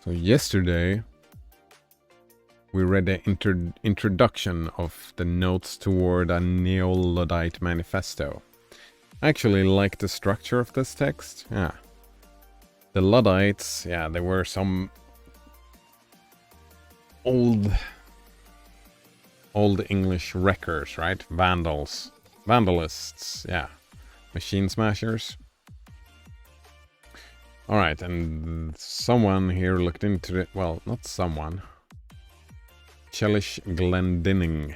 So yesterday we read the introduction of the Notes Toward a Neo-Luddite Manifesto. I actually like the structure of this text. Yeah. The Luddites, yeah, they were some old English wreckers, right? Vandalists, yeah. Machine smashers. Alright, and someone here looked into it. Well, not someone. Chellis Glendinning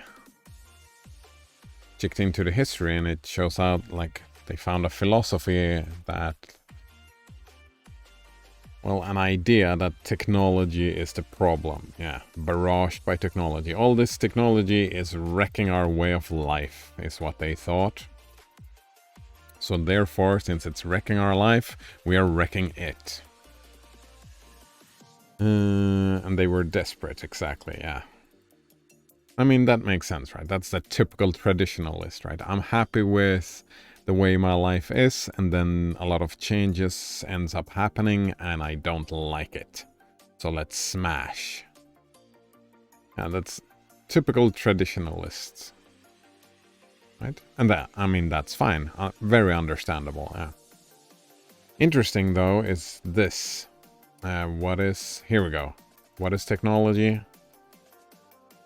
checked into the history, and it shows out like they found a philosophy that, well, an idea that technology is the problem. Yeah, barraged by technology. All this technology is wrecking our way of life, is what they thought. So therefore, since it's wrecking our life, we are wrecking it. And they were desperate, exactly, yeah. I mean, that makes sense, right? That's the typical traditionalist, right? I'm happy with the way my life is, and then a lot of changes ends up happening, and I don't like it. So let's smash. Yeah, that's typical traditionalists. Right? And that, I mean, that's fine. Very understandable, yeah. Interesting, though, is this. Here we go. What is technology?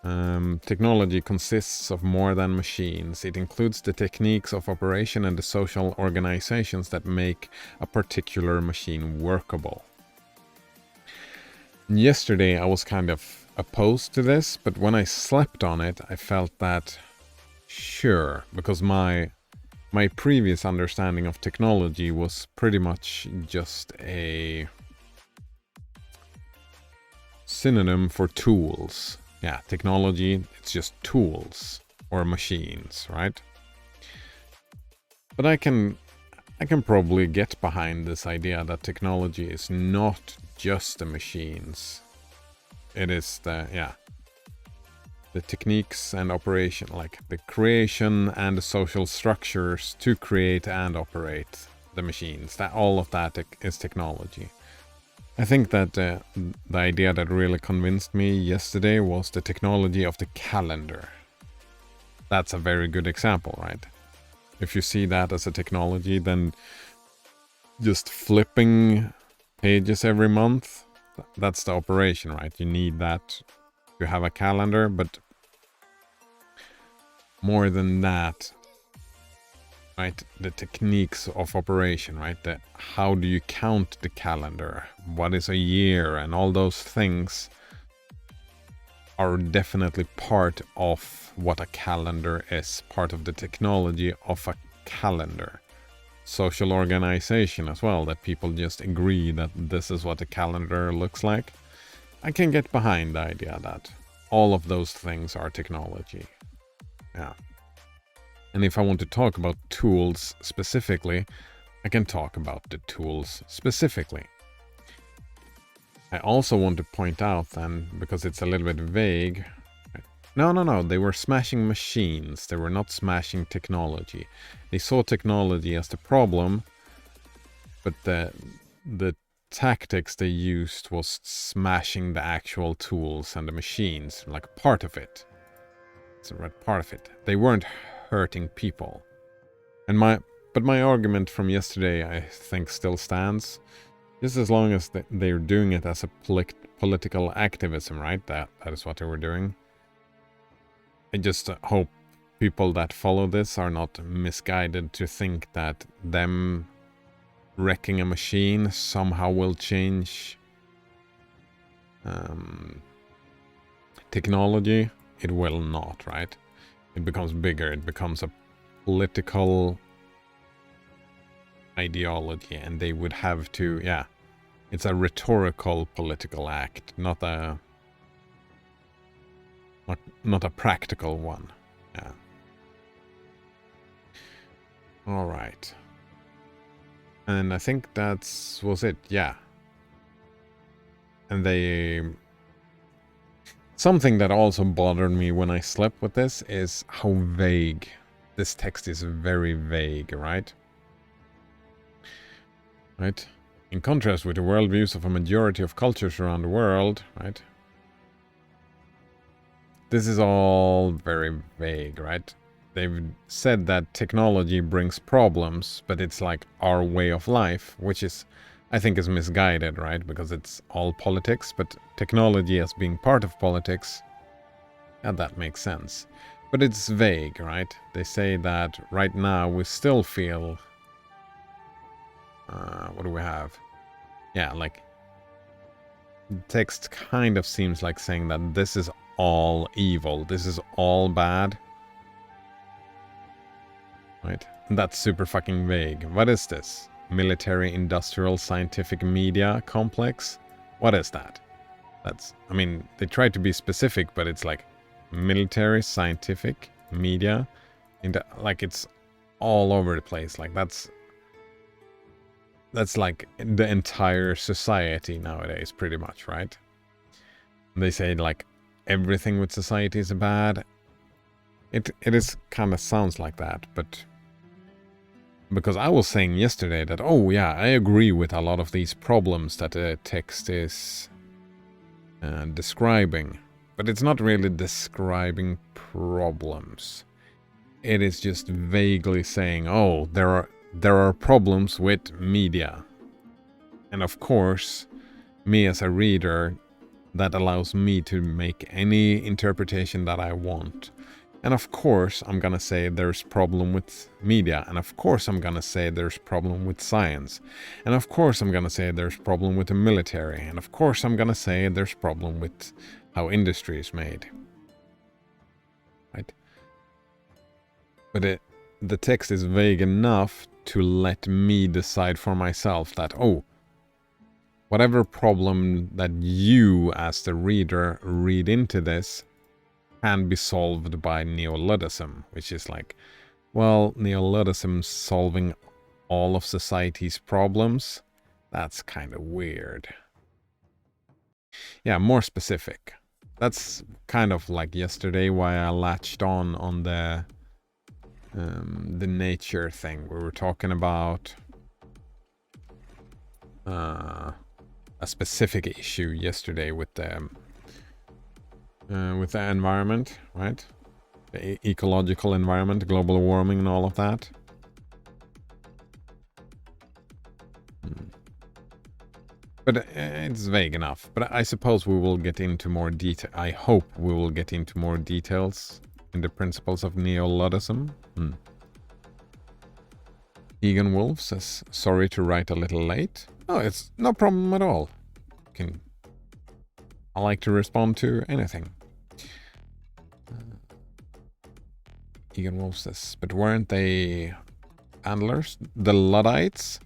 Technology consists of more than machines. It includes the techniques of operation and the social organizations that make a particular machine workable. Yesterday I was kind of opposed to this, but when I slept on it, I felt that, sure, because my previous understanding of technology was pretty much just a synonym for tools. Yeah, technology, it's just tools or machines, right? But I can probably get behind this idea that technology is not just the machines. It is the techniques and operation, like the creation and the social structures to create and operate the machines. That all of that is technology. I think that the idea that really convinced me yesterday was the technology of the calendar. That's a very good example, right? If you see that as a technology, then just flipping pages every month, that's the operation, right? You need that to have a calendar, but more than that, right, the techniques of operation, right? How do you count the calendar? What is a year? And all those things are definitely part of what a calendar is, part of the technology of a calendar. Social organization as well, that people just agree that this is what a calendar looks like. I can get behind the idea that all of those things are technology. Yeah. And if I want to talk about tools specifically, I can talk about the tools specifically. I also want to point out then, because it's a little bit vague, no, they were smashing machines. They were not smashing technology. They saw technology as the problem, but the tactics they used was smashing the actual tools and the machines, like part of it. It's a part of it. They weren't hurting people. And my argument from yesterday, I think, still stands. Just as long as they're doing it as a political activism, right? That is what they were doing. I just hope people that follow this are not misguided to think that them wrecking a machine somehow will change technology. It will not, right? It becomes bigger. It becomes a political ideology, and they would have to, yeah, it's a rhetorical political act, not a practical one. Yeah. All right. And I think that was it. Yeah. And something that also bothered me when I slept with this is how vague. This text is very vague, right? Right? In contrast with the worldviews of a majority of cultures around the world, right? This is all very vague, right? They've said that technology brings problems, but it's like our way of life, which is, I think, is misguided, right? Because it's all politics, but technology as being part of politics, yeah, that makes sense. But it's vague, right? They say that right now we still feel... what do we have? Yeah, like... the text kind of seems like saying that this is all evil. This is all bad. Right? And that's super fucking vague. What is this? Military, industrial, scientific media complex? What is that? That's... I mean, they try to be specific, but it's like... military, scientific, media... like, it's all over the place. Like, that's like the entire society nowadays, pretty much, right? They say, like, everything with society is bad. It is kind of sounds like that, but... because I was saying yesterday that, oh yeah, I agree with a lot of these problems that the text is describing. But it's not really describing problems. It is just vaguely saying, oh, there are problems with media. And of course, me as a reader, that allows me to make any interpretation that I want. And of course, I'm gonna say there's problem with media. And of course, I'm gonna say there's problem with science. And of course, I'm gonna say there's problem with the military. And of course, I'm gonna say there's problem with how industry is made. Right? But the text is vague enough to let me decide for myself that, oh, whatever problem that you as the reader read into this can be solved by Neo-Luddism, which is like, well, Neo-Luddism solving all of society's problems? That's kind of weird. Yeah, more specific. That's kind of like yesterday why I latched on the nature thing. We were talking about a specific issue yesterday with the environment, right? The ecological environment, global warming and all of that. But it's vague enough. But I suppose we will get into more detail. I hope we will get into more details in the principles of Neo-Luddism. Egan Wolf says, sorry to write a little late. Oh, it's no problem at all. I like to respond to anything. Egan Wolf says, but weren't they handlers? The Luddites?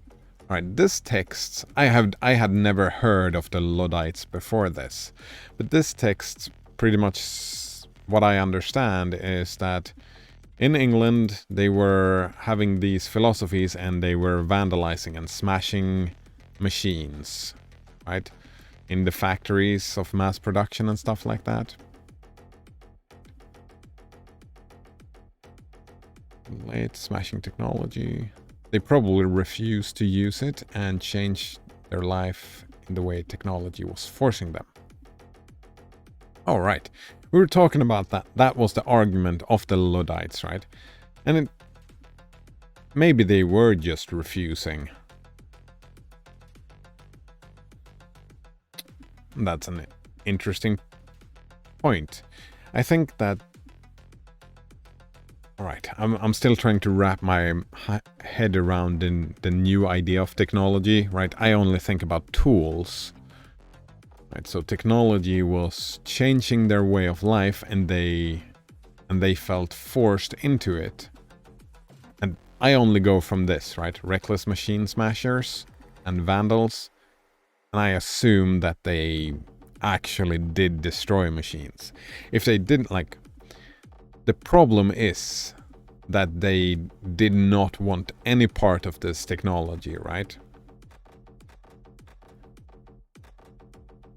Alright, this text, I had never heard of the Luddites before this. But this text, pretty much what I understand is that in England, they were having these philosophies and they were vandalizing and smashing machines, right? In the factories of mass production and stuff like that. Late smashing technology. They probably refused to use it and change their life in the way technology was forcing them. All right. We were talking about that. That was the argument of the Luddites, right? And maybe they were just refusing. That's an interesting point. I think that... Alright, I'm still trying to wrap my head around the new idea of technology, right? I only think about tools. Right, so technology was changing their way of life and they felt forced into it. And I only go from this, right? Reckless machine smashers and vandals. And I assume that they actually did destroy machines. If they didn't, like... The problem is that they did not want any part of this technology, right?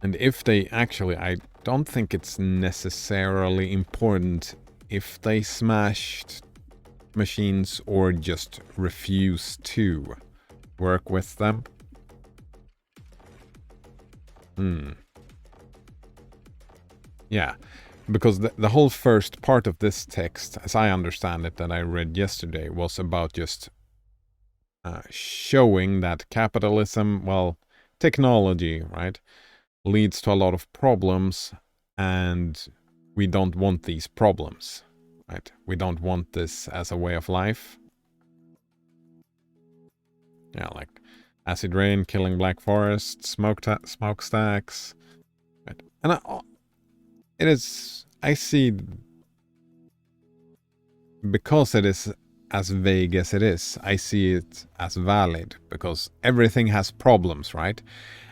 And if they actually, I don't think it's necessarily important if they smashed machines or just refused to work with them. Yeah, because the whole first part of this text, as I understand it, that I read yesterday, was about just showing that capitalism, well, technology, right, leads to a lot of problems, and we don't want these problems, right? We don't want this as a way of life. Yeah, like acid rain killing black forests, smokestacks, right? And I see, because it is as vague as it is, I see it as valid, because everything has problems, right?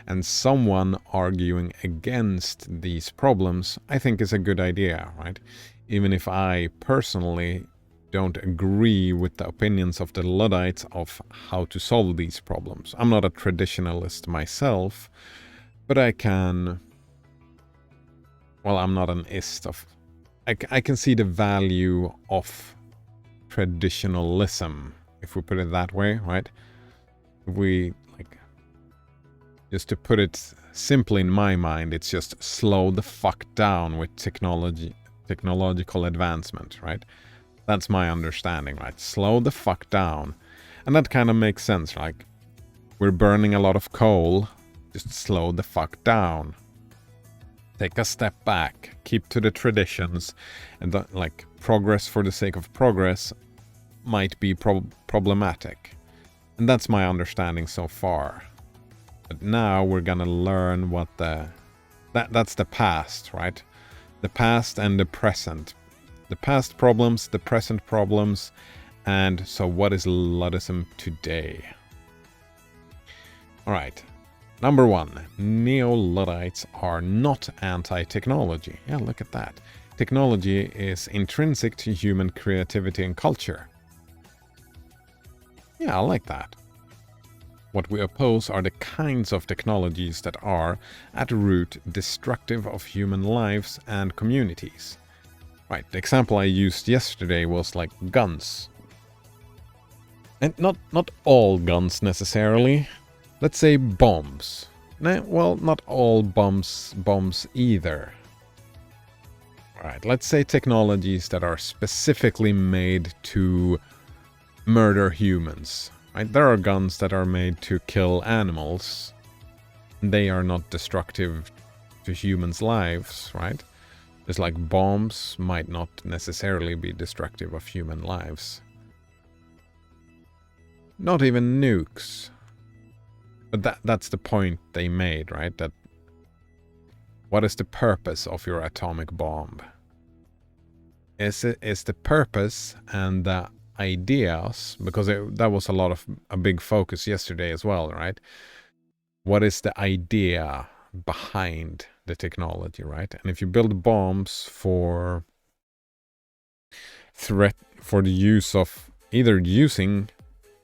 And someone arguing against these problems, I think, is a good idea, right? Even if I personally don't agree with the opinions of the Luddites of how to solve these problems. I'm not a traditionalist myself, but I can... Well, I'm not an ist of... I can see the value of traditionalism, if we put it that way, right? If we, like... Just to put it simply in my mind, it's just slow the fuck down with technological advancement, right? That's my understanding, right? Slow the fuck down. And that kind of makes sense, like, we're burning a lot of coal, just slow the fuck down. Take a step back, keep to the traditions, and like, progress for the sake of progress might be problematic. And that's my understanding so far. But now we're gonna learn what that's the past, right? The past and the present. The past problems, the present problems, and so what is Luddism today? Alright, number 1. Neo-Luddites are not anti-technology. Yeah, look at that. Technology is intrinsic to human creativity and culture. Yeah, I like that. What we oppose are the kinds of technologies that are, at root, destructive of human lives and communities. Right, the example I used yesterday was like guns. And not all guns necessarily. Let's say bombs. Well, not all bombs either. Alright, let's say technologies that are specifically made to murder humans. Right? There are guns that are made to kill animals. They are not destructive to humans' lives, right? Just like bombs might not necessarily be destructive of human lives. Not even nukes. But that's the point they made, right? That what is the purpose of your atomic bomb? Is the purpose and the ideas, because that was a big focus yesterday as well, right? What is the idea behind the technology, right? And if you build bombs for the use of either using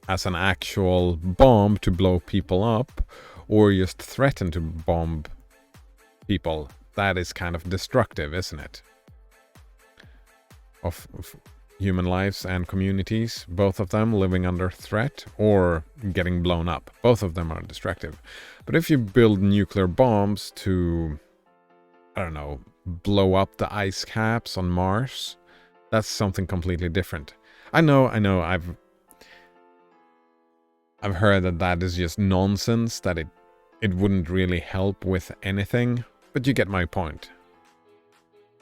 as an actual bomb to blow people up, or just threaten to bomb people, that is kind of destructive, isn't it? Of human lives and communities, both of them living under threat or getting blown up. Both of them are destructive. But if you build nuclear bombs to, I don't know, blow up the ice caps on Mars, that's something completely different. I know, I've heard that is just nonsense, that it wouldn't really help with anything, but you get my point.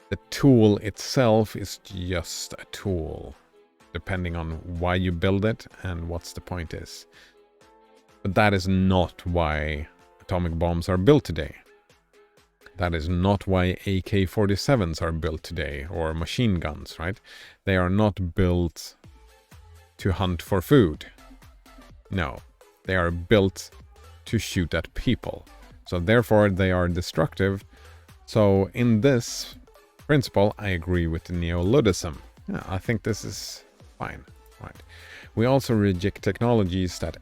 The tool itself is just a tool, depending on why you build it and what's the point is. But that is not why atomic bombs are built today. That is not why AK-47s are built today, or machine guns, right? They are not built to hunt for food. No, they are built to shoot at people. So therefore they are destructive. So in this principle, I agree with the Neo-Luddism. Yeah, I think this is fine. Right. We also reject technologies that,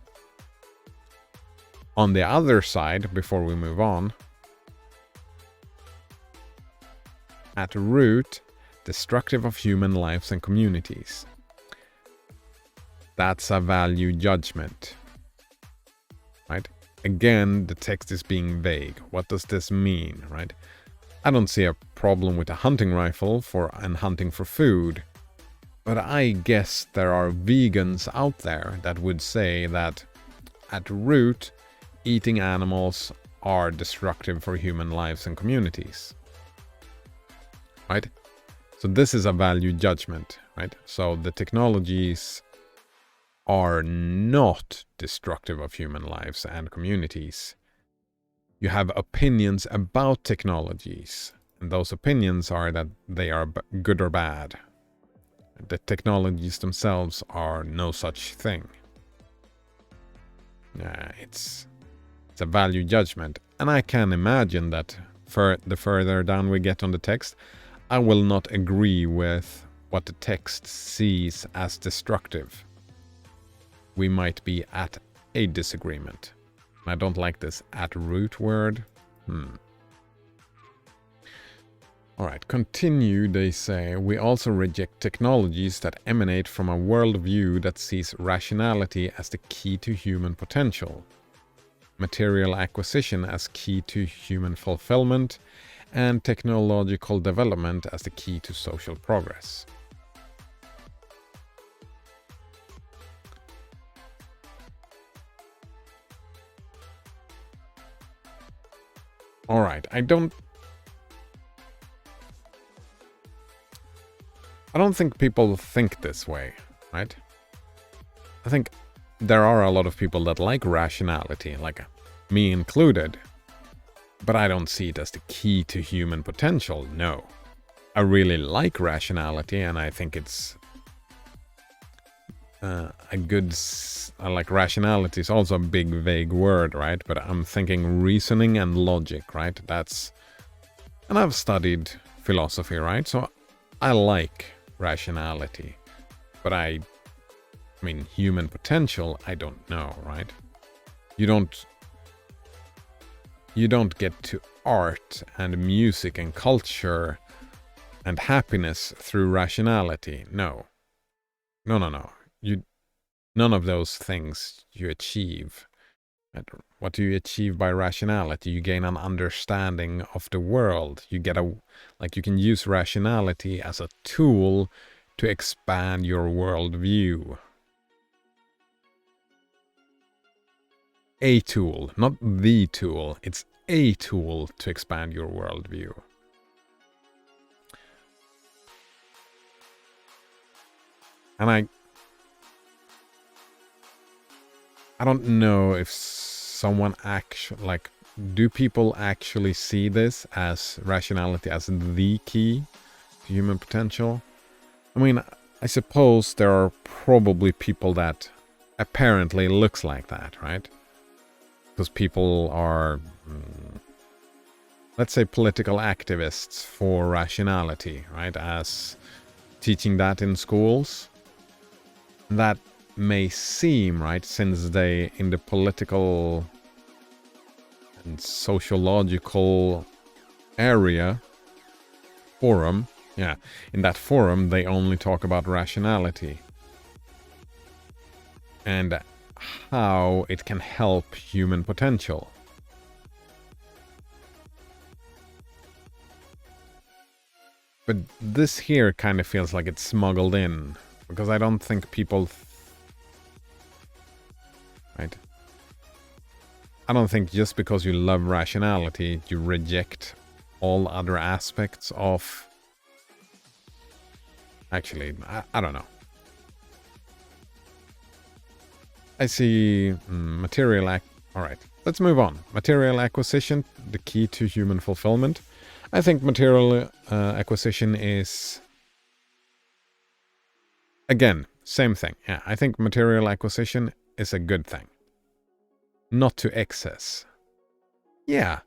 on the other side, before we move on, at root, destructive of human lives and communities. That's a value judgment. Right? again, the text is being vague. What does this mean, right? I don't see a problem with a hunting rifle and hunting for food. But I guess there are vegans out there that would say that at root, eating animals are destructive for human lives and communities. Right? So this is a value judgment, right? So the technologies are not destructive of human lives and communities. You have opinions about technologies, and those opinions are that they are good or bad. The technologies themselves are no such thing. It's a value judgment, and I can imagine that the further down we get on the text, I will not agree with what the text sees as destructive. We might be at a disagreement. I don't like this at root word. Alright, continue, they say. We also reject technologies that emanate from a worldview that sees rationality as the key to human potential, material acquisition as key to human fulfillment, and technological development as the key to social progress. Alright, I don't think people think this way, right? I think there are a lot of people that like rationality, like me included, but I don't see it as the key to human potential, no. I really like rationality, and I think it's like rationality is also a big vague word, right? But I'm thinking reasoning and logic, right? And I've studied philosophy, right? So I like rationality, but I mean human potential, I don't know, right? You don't get to art and music and culture and happiness through rationality. No. None of those things you achieve. What do you achieve by rationality? You gain an understanding of the world. You can use rationality as a tool to expand your worldview. A tool, not the tool. It's a tool to expand your worldview. And I don't know if someone actually, do people actually see this as rationality as the key to human potential? I mean, I suppose there are probably people that apparently looks like that, right? Because people are, let's say, political activists for rationality, right? As teaching that in schools. That may seem, right, since they, in the political and sociological forum, in that forum, they only talk about rationality and how it can help human potential. But this here kind of feels like it's smuggled in, because I don't think people... Right? I don't think just because you love rationality, you reject all other aspects of... Actually, I don't know. I see material... Alright, let's move on. Material acquisition, the key to human fulfillment. I think material acquisition is... Again, same thing. Yeah, I think material acquisition is a good thing. Not to excess. Yeah.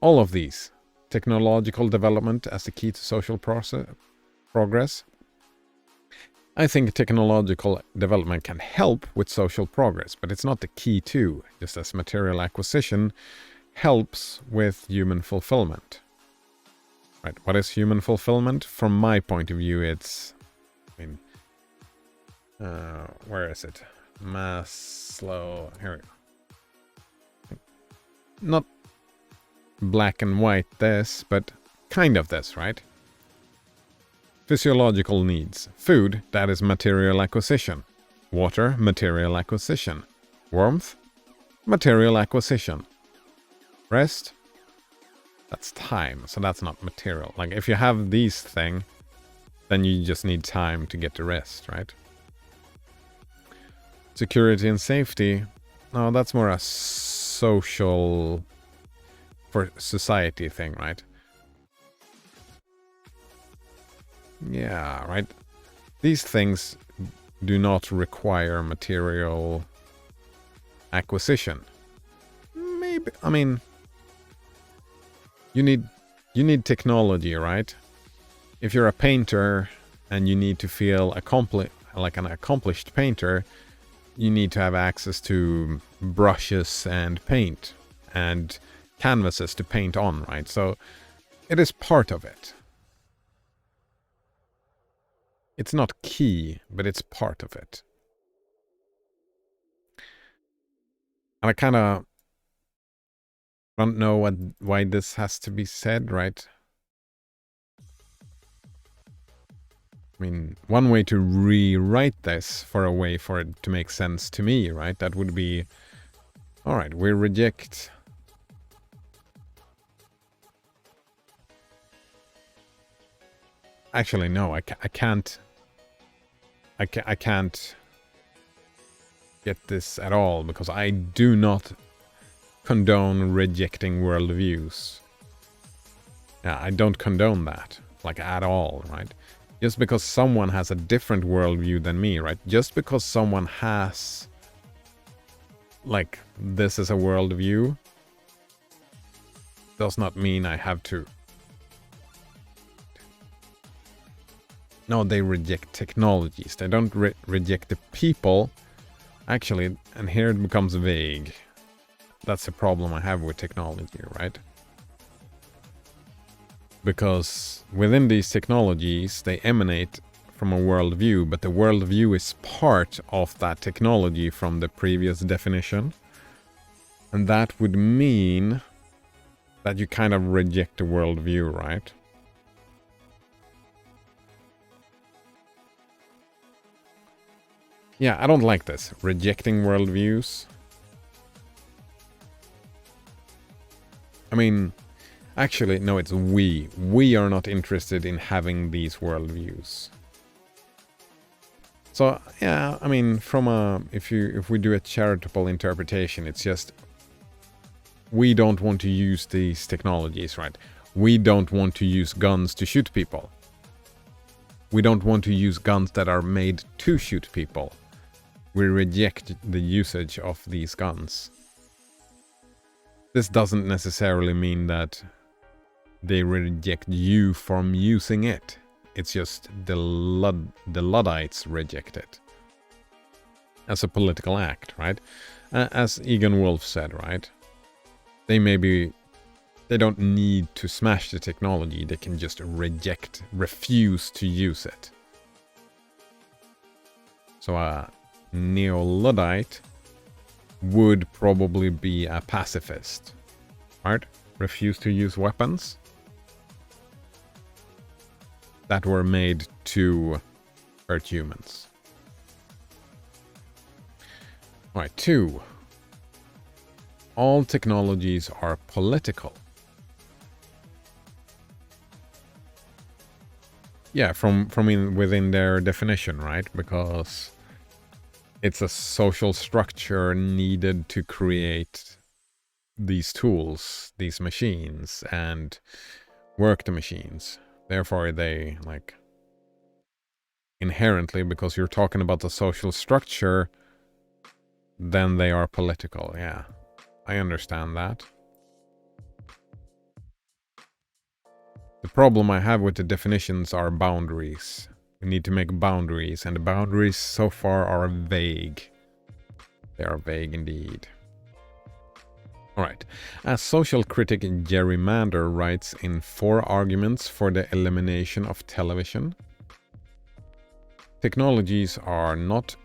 All of these. Technological development as the key to social progress. I think technological development can help with social progress, but it's not the key to, just as material acquisition helps with human fulfillment. Right, what is human fulfillment? From my point of view, it's... where is it? Maslow. Here we go. Not black and white this, but kind of this, right? Physiological needs. Food, that is material acquisition. Water, material acquisition. Warmth, material acquisition. Rest, that's time, so that's not material. Like, if you have these things, then you just need time to get to rest, right? Security and safety, no, that's more a social, for society thing, right? Yeah, right. These things do not require material acquisition. Maybe, I mean, you need technology, right? If you're a painter and you need to feel like an accomplished painter, you need to have access to brushes and paint and canvases to paint on, right? So it is part of it. It's not key, but it's part of it. And I kind of don't know why this has to be said, right? I mean, one way to rewrite this for a way for it to make sense to me, right? That would be, all right, we reject... Actually, no, I can't get this at all, because I do not condone rejecting worldviews. Yeah, I don't condone that, like, at all, right? Just because someone has a different worldview than me, right? Just because someone has, like, this is a worldview, does not mean I have to. No, they reject technologies. They don't reject the people. Actually, and here it becomes vague. That's the problem I have with technology, right? Because within these technologies, they emanate from a worldview, but the worldview is part of that technology from the previous definition. And that would mean that you kind of reject the worldview, right? Yeah, I don't like this. Rejecting worldviews. I mean, actually, no, it's we. We are not interested in having these worldviews. So, yeah, I mean, from a... If we do a charitable interpretation, it's just... We don't want to use these technologies, right? We don't want to use guns to shoot people. We don't want to use guns that are made to shoot people. We reject the usage of these guns. This doesn't necessarily mean that they reject you from using it. It's just the Luddites reject it. As a political act, right? As Egon Wolff said, right? They don't need to smash the technology, they can just refuse to use it. So a neo-Luddite would probably be a pacifist, right? Refuse to use weapons that were made to hurt humans. Alright, 2. All technologies are political. Yeah, from within their definition, right? Because it's a social structure needed to create these tools, these machines, and work the machines. Therefore, they, like, inherently, because you're talking about the social structure, then they are political. Yeah, I understand that. The problem I have with the definitions are boundaries. We need to make boundaries, and the boundaries so far are vague. They are vague indeed. Alright, as social critic Gerrymander writes in 4 Arguments for the Elimination of Television, technologies are not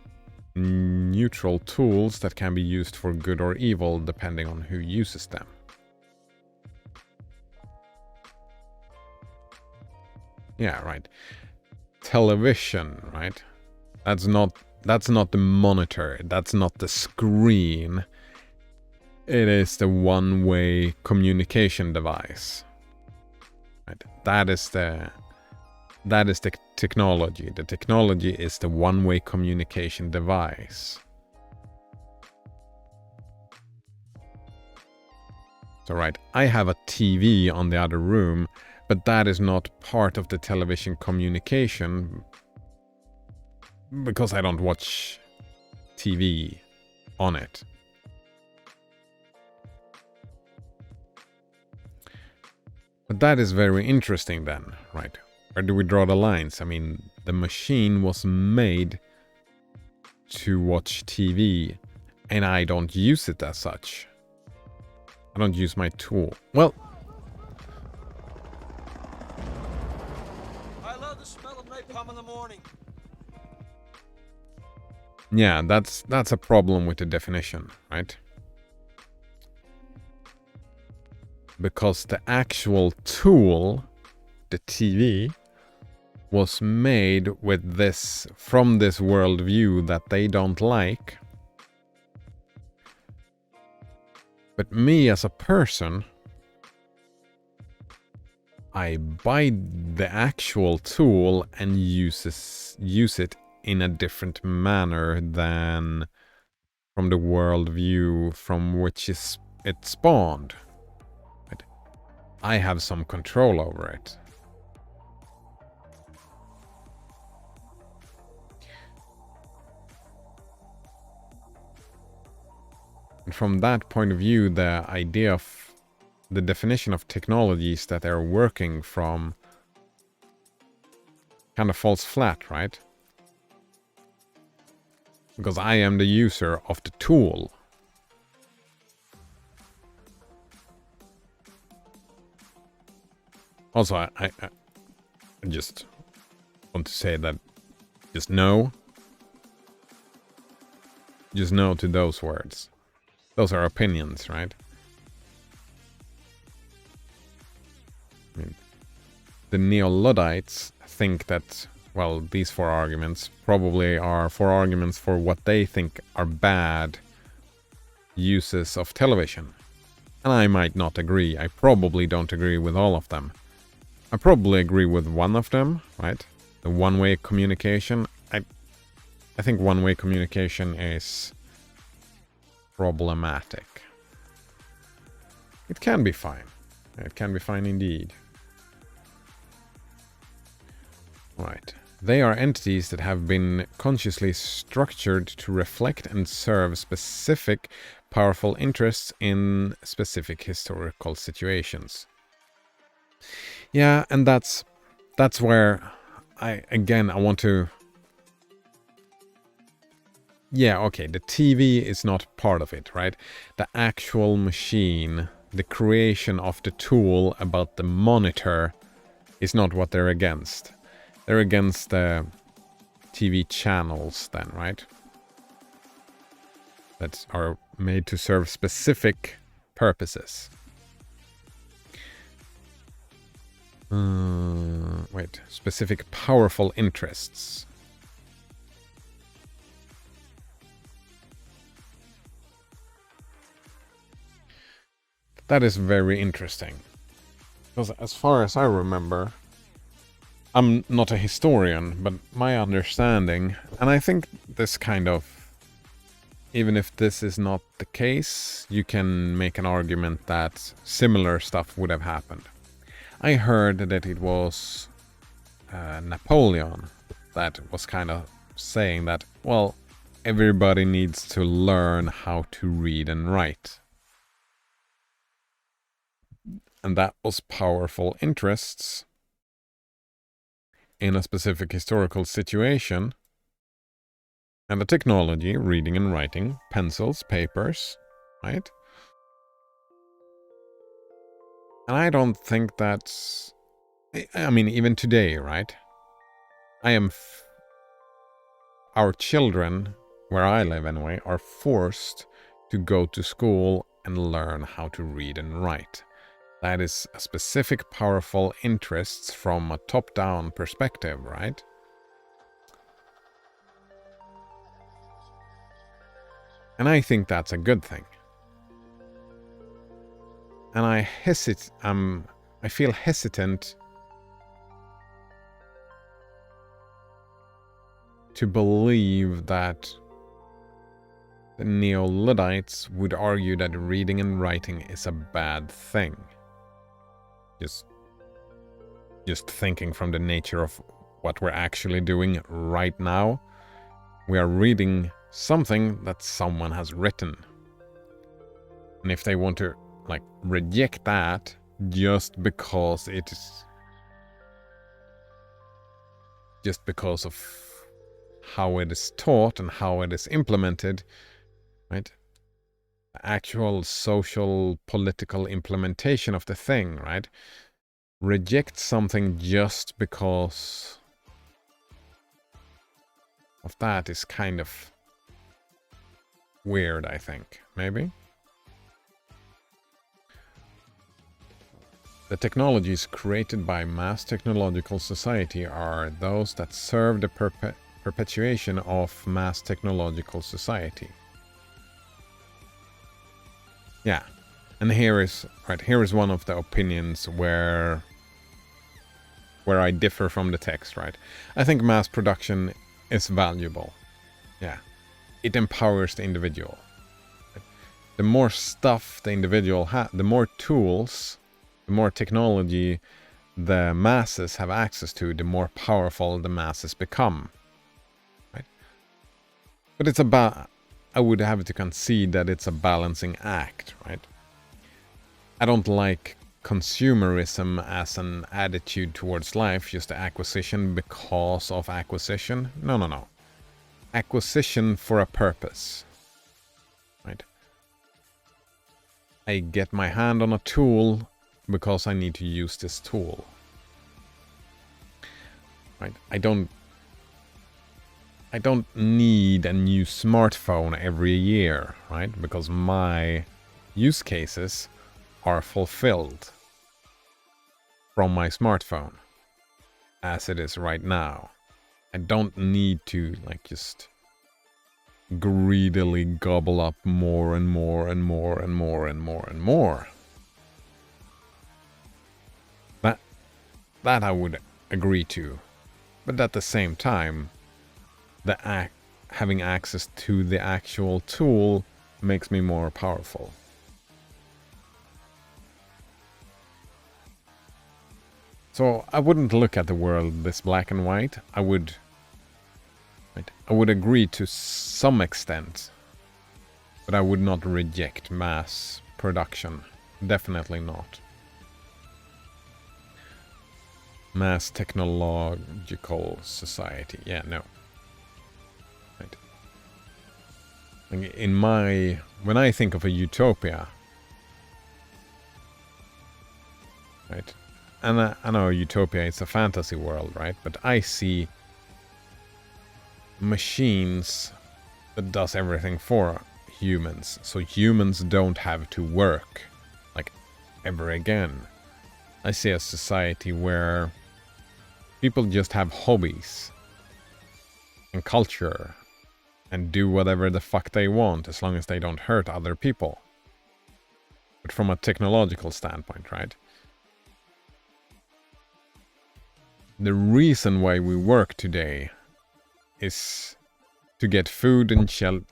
neutral tools that can be used for good or evil depending on who uses them. Yeah, right. Television, right? That's not the monitor. That's not the screen. It is the one-way communication device. Right? That is the technology. The technology is the one-way communication device. So right, I have a TV on the other room, but that is not part of the television communication because I don't watch TV on it. But that is very interesting then, right? Where do we draw the lines? I mean, the machine was made to watch TV, and I don't use it as such. I don't use my tool. Well, I love the smell of napalm in the morning. Yeah, that's a problem with the definition, right? Because the actual tool, the TV, was made with this, from this worldview that they don't like. But me as a person, I buy the actual tool and use it in a different manner than from the worldview from which it spawned. Right? I have some control over it. And from that point of view, the idea of the definition of technologies that they're working from kind of falls flat, right? Because I am the user of the tool. Also, I just want to say that just no to those words. Those are opinions, right? I mean, the Neo-Luddites think that, well, these four arguments probably are four arguments for what they think are bad uses of television. And I might not agree. I probably don't agree with all of them. I probably agree with one of them, right? The one-way communication. I think one-way communication is problematic. It can be fine. It can be fine indeed. Right. They are entities that have been consciously structured to reflect and serve specific powerful interests in specific historical situations. Yeah, and that's where I want to... Yeah, okay, the TV is not part of it, right? The actual machine, the creation of the tool about the monitor is not what they're against. They're against the TV channels then, right? That are made to serve specific purposes. Specific powerful interests. That is very interesting. Because as far as I remember, I'm not a historian, but my understanding, and I think this kind of, even if this is not the case, you can make an argument that similar stuff would have happened. I heard that it was Napoleon that was kind of saying that, well, everybody needs to learn how to read and write. And that was powerful interests in a specific historical situation. And the technology, reading and writing, pencils, papers, right? And I don't think that's... I mean, even today, right? Our children where I live anyway, are forced to go to school and learn how to read and write. That is a specific powerful interests from a top-down perspective, right? And I think that's a good thing. And I feel hesitant to believe that the Neo-Luddites would argue that reading and writing is a bad thing. Just thinking from the nature of what we're actually doing right now. We are reading something that someone has written. And if they want to reject that just because it is just because of how it is taught and how it is implemented, right? The actual social political implementation of the thing, right? Reject something just because of that is kind of weird, I think. Maybe? The technologies created by mass technological society are those that serve the perpetuation of mass technological society. Yeah, and here is one of the opinions where I differ from the text, right? I think mass production is valuable. Yeah, it empowers the individual. The more stuff the individual has, the more tools, the more technology the masses have access to, the more powerful the masses become. Right? But it's I would have to concede that it's a balancing act, right? I don't like consumerism as an attitude towards life, just acquisition because of acquisition. No. Acquisition for a purpose, right? I get my hand on a tool because I need to use this tool, right? I don't need a new smartphone every year, right? Because my use cases are fulfilled from my smartphone as it is right now. I don't need to just greedily gobble up more and more and more and more and more and more. That I would agree to. But at the same time, having access to the actual tool makes me more powerful. So I wouldn't look at the world this black and white. I would agree to some extent, but I would not reject mass production. Definitely not. Mass technological society. Yeah, no. Right. When I think of a utopia, right? And I know utopia is a fantasy world, right? But I see machines that does everything for humans. So humans don't have to work ever again. I see a society where people just have hobbies and culture and do whatever the fuck they want as long as they don't hurt other people. But from a technological standpoint, right? The reason why we work today is to get food and shelter.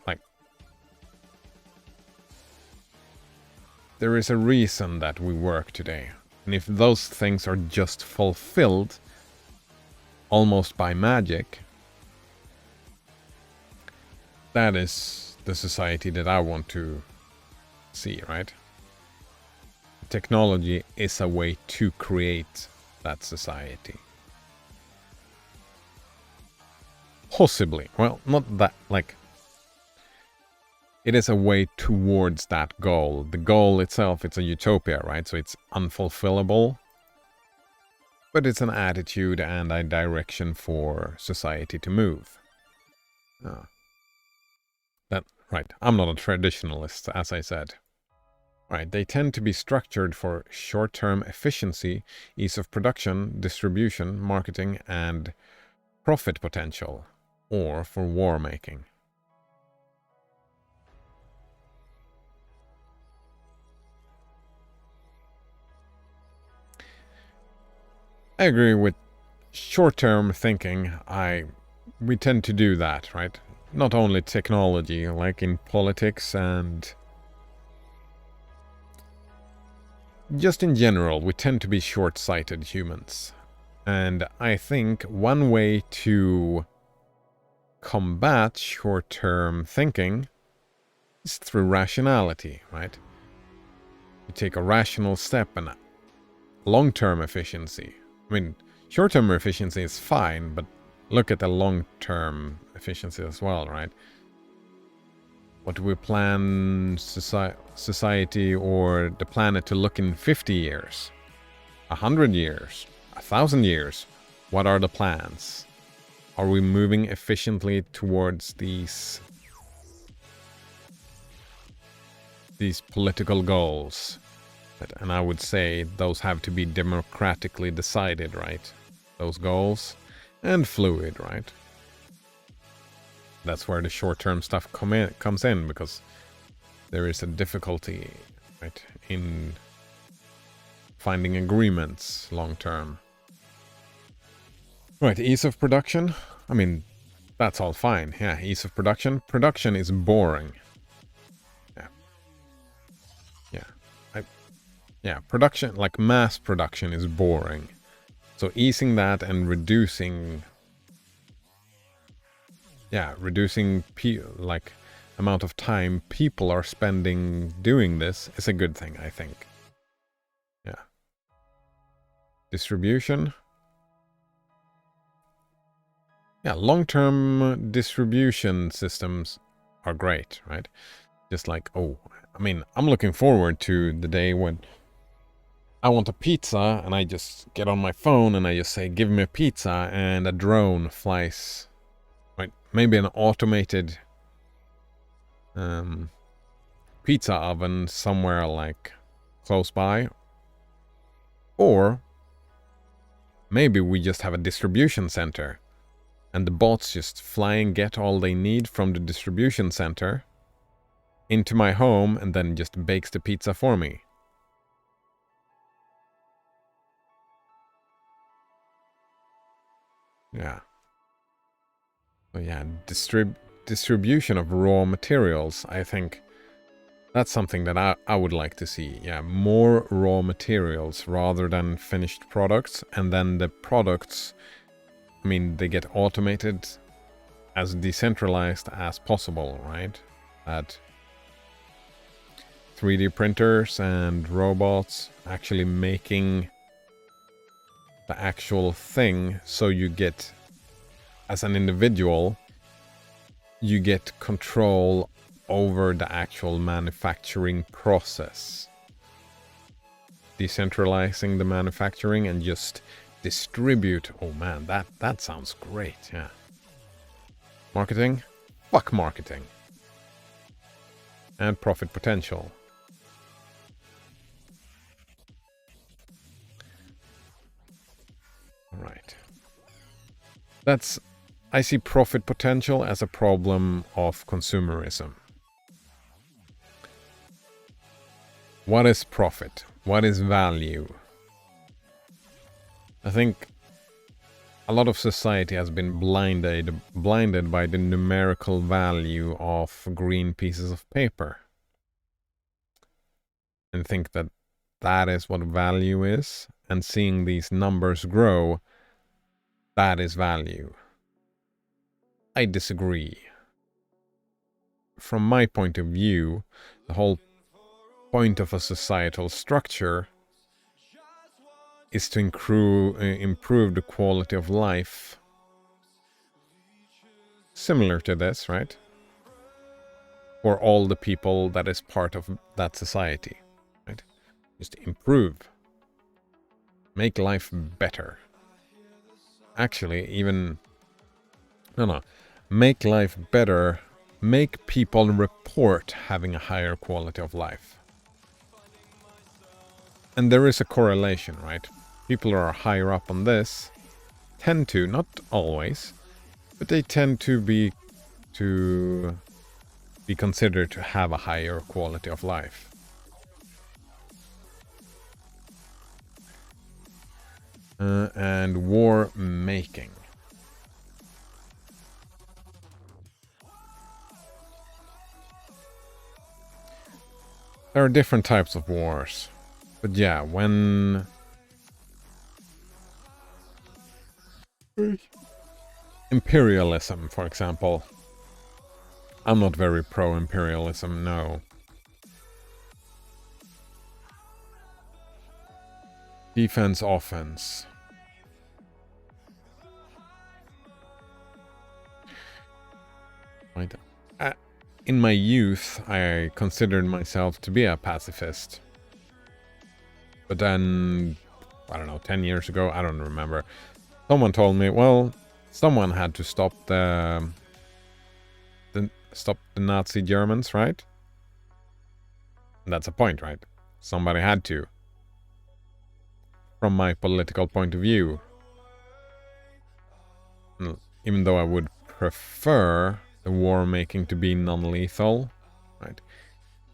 There is a reason that we work today. And if those things are just fulfilled almost by magic, that is the society that I want to see, right? Technology is a way to create that society. Possibly. Well, not that, it is a way towards that goal. The goal itself, it's a utopia, right? So it's unfulfillable. But it's an attitude and a direction for society to move. Right, I'm not a traditionalist, as I said. Right, they tend to be structured for short-term efficiency, ease of production, distribution, marketing, and profit potential, or for war making. I agree with short-term thinking. We tend to do that, right? Not only technology, like in politics and just in general, we tend to be short-sighted humans. And I think one way to combat short-term thinking is through rationality, right? You take a rational step and long-term efficiency. I mean, short-term efficiency is fine, but look at the long-term efficiency as well, right? What do we plan society or the planet to look in 50 years? 100 years? 1,000 years? What are the plans? Are we moving efficiently towards these political goals? And I would say those have to be democratically decided, right? Those goals. And fluid, right? That's where the short-term stuff comes in, because there is a difficulty, right, in finding agreements long-term. Right, ease of production. I mean, that's all fine. Yeah, ease of production. Production is boring. Yeah, production, like mass production, is boring. So easing that and reducing like amount of time people are spending doing this is a good thing, I think. Yeah. Distribution. Yeah, long-term distribution systems are great, right? Just like, I mean, I'm looking forward to the day when I want a pizza, and I just get on my phone and I just say, give me a pizza, and a drone flies. Right? Maybe an automated pizza oven somewhere like close by. Or maybe we just have a distribution center, and the bots just fly and get all they need from the distribution center into my home, and then just bakes the pizza for me. Yeah. So yeah, distribution of raw materials, I think that's something that I would like to see. Yeah, more raw materials rather than finished products. And then the products, I mean, they get automated as decentralized as possible, right? That 3D printers and robots actually making the actual thing, so you get, as an individual, you get control over the actual manufacturing process. Decentralizing the manufacturing and just distribute. Oh man, that sounds great, yeah. Marketing? Fuck marketing. And profit potential. Right. I see profit potential as a problem of consumerism. What is profit? What is value? I think a lot of society has been blinded by the numerical value of green pieces of paper. And think that that is what value is. And seeing these numbers grow, that is value. I disagree. From my point of view, the whole point of a societal structure is to improve the quality of life. Similar to this, right? For all the people that is part of that society, right? Just improve. Make life better. Actually, even... No. Make life better make people report having a higher quality of life. And there is a correlation, right? People who are higher up on this tend to, not always, but they tend to be considered to have a higher quality of life. And war making. There are different types of wars. But yeah, when imperialism, for example. I'm not very pro-imperialism, no. Defense, offense. Right. In my youth, I considered myself to be a pacifist. But then, I don't know, 10 years ago, I don't remember. Someone told me, well, someone had to stop the Nazi Germans, right? And that's a point, right? Somebody had to. From my political point of view. Even though I would prefer the war making to be non-lethal, right?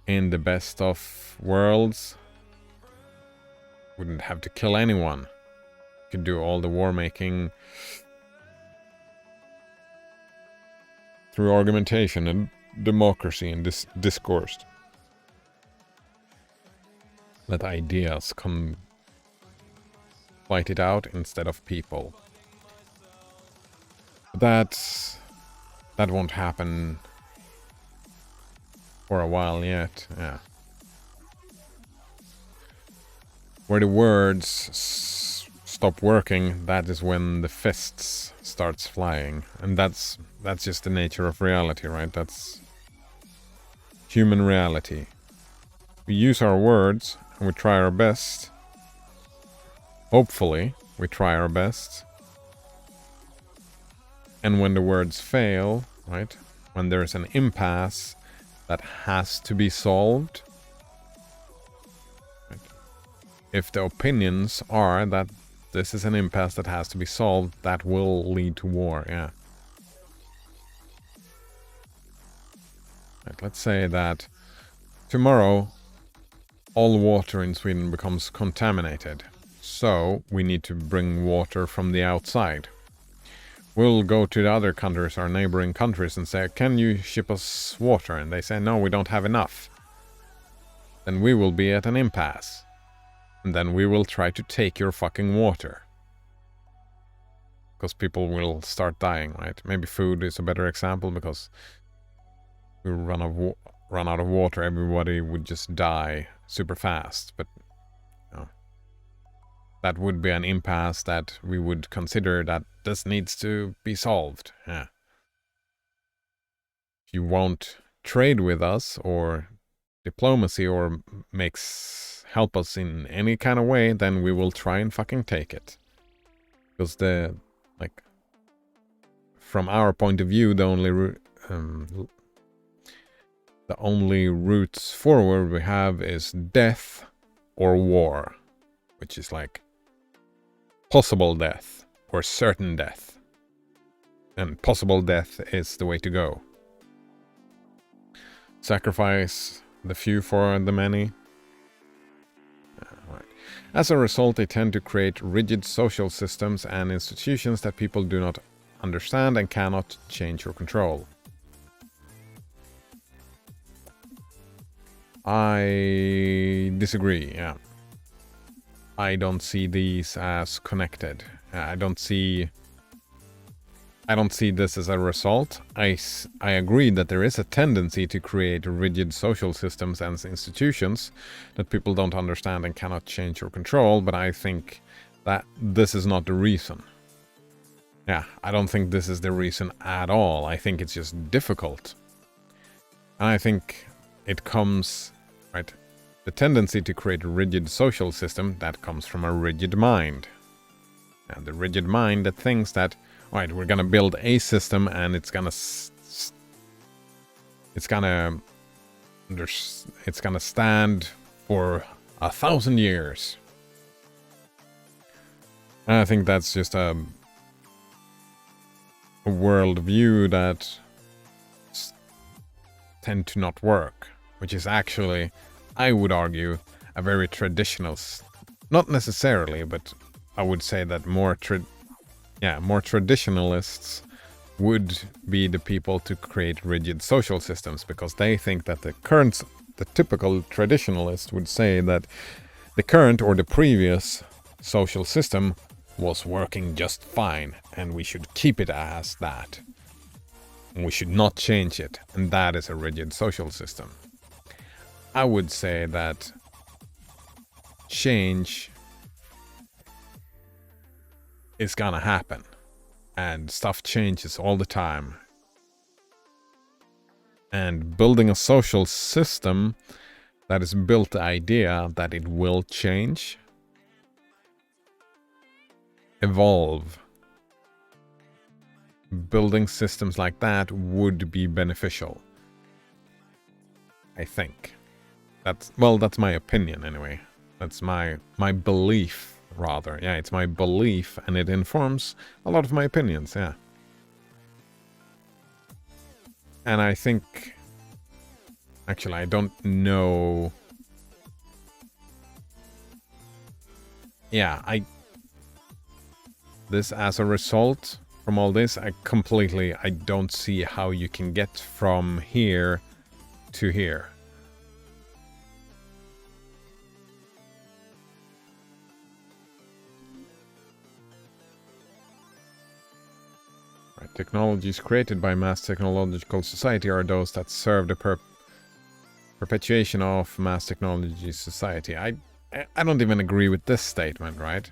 In the best of worlds, wouldn't have to kill anyone. Could do all the war making through argumentation and democracy and discourse. Let ideas come fight it out instead of people. That won't happen for a while yet. Yeah. Where the words stop working, that is when the fists starts flying, and that's just the nature of reality, right? That's human reality. We use our words and we try our best. Hopefully, we try our best. And when the words fail, right? When there's an impasse that has to be solved, right? If the opinions are that this is an impasse that has to be solved, that will lead to war, yeah. Right, let's say that tomorrow all water in Sweden becomes contaminated. So we need to bring water from the outside. We'll go to the other countries, our neighboring countries, and say, can you ship us water? And they say, no, we don't have enough. Then we will be at an impasse. And then we will try to take your fucking water. Because people will start dying, right? Maybe food is a better example, because we run out of water, everybody would just die super fast. But that would be an impasse that we would consider that this needs to be solved. Yeah. If you won't trade with us or diplomacy or help us in any kind of way, then we will try and fucking take it. Because from our point of view, the only routes forward we have is death or war, which is like possible death or certain death. And possible death is the way to go. Sacrifice the few for the many. Right. As a result, they tend to create rigid social systems and institutions that people do not understand and cannot change or control. I disagree, yeah. I don't see these as connected. I don't see this as a result. I agree that there is a tendency to create rigid social systems and institutions that people don't understand and cannot change or control, but I think that this is not the reason. Yeah, I don't think this is the reason at all. I think it's just difficult. And I think it comes, right? The tendency to create a rigid social system, that comes from a rigid mind. And the rigid mind that thinks that, right, we're gonna build a system and it's gonna it's gonna stand for 1,000 years. And I think that's just a worldview that tend to not work, which is actually, I would argue, a very traditional, not necessarily, but I would say that more traditionalists would be the people to create rigid social systems, because they think that the typical traditionalist would say that the current or the previous social system was working just fine, and we should keep it as that. And we should not change it, and that is a rigid social system. I would say that change is gonna happen, and stuff changes all the time. And building a social system that is built the idea that it will change, evolve, building systems like that would be beneficial, I think. That's my opinion anyway. That's my belief, rather. Yeah, it's my belief, and it informs a lot of my opinions, yeah. And I think, actually, I don't know. Yeah, this as a result from all this, I don't see how you can get from here to here. Right, technologies created by mass technological society are those that serve the perpetuation of mass technology society. I don't even agree with this statement, right?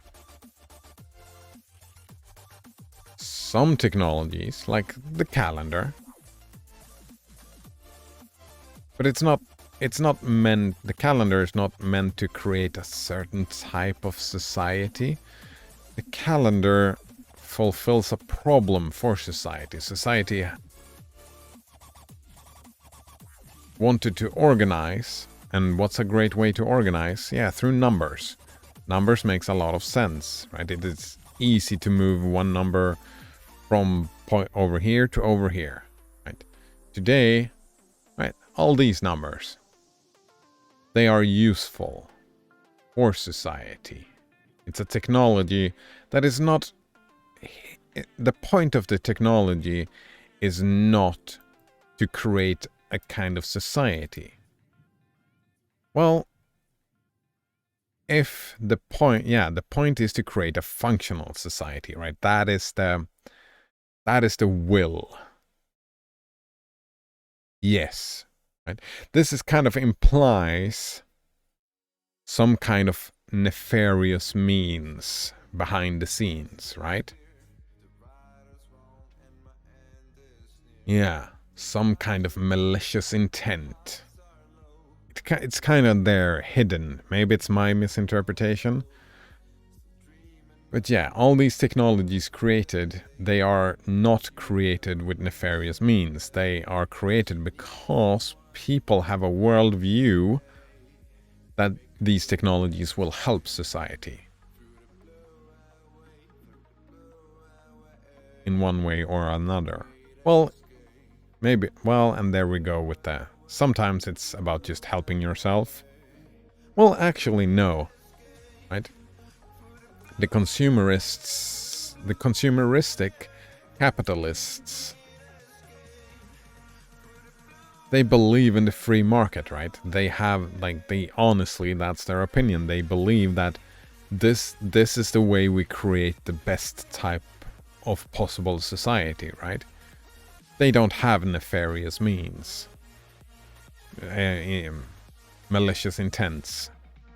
Some technologies, like the calendar, but the calendar is not meant to create a certain type of society. The calendar fulfills a problem for society. Society wanted to organize, and what's a great way to organize? Yeah, through numbers. Numbers makes a lot of sense, right? It is easy to move one number from point over here to over here, right? Today, right, all these numbers, they are useful for society. It's a technology that is not, the point of the technology is not to create a kind of society. Well, if the point is to create a functional society, right? That is the will. Yes, right? This is kind of implies some kind of nefarious means behind the scenes, right? Yeah, some kind of malicious intent. It's kind of there, hidden. Maybe it's my misinterpretation. But yeah, all these technologies created, they are not created with nefarious means. They are created because people have a worldview that these technologies will help society in one way or another. Well, maybe, and there we go with that. Sometimes it's about just helping yourself. Well, actually, no, right? The consumeristic capitalists, they believe in the free market, right? They have, honestly, that's their opinion. They believe that this is the way we create the best type of possible society, right? They don't have nefarious means. Malicious intents.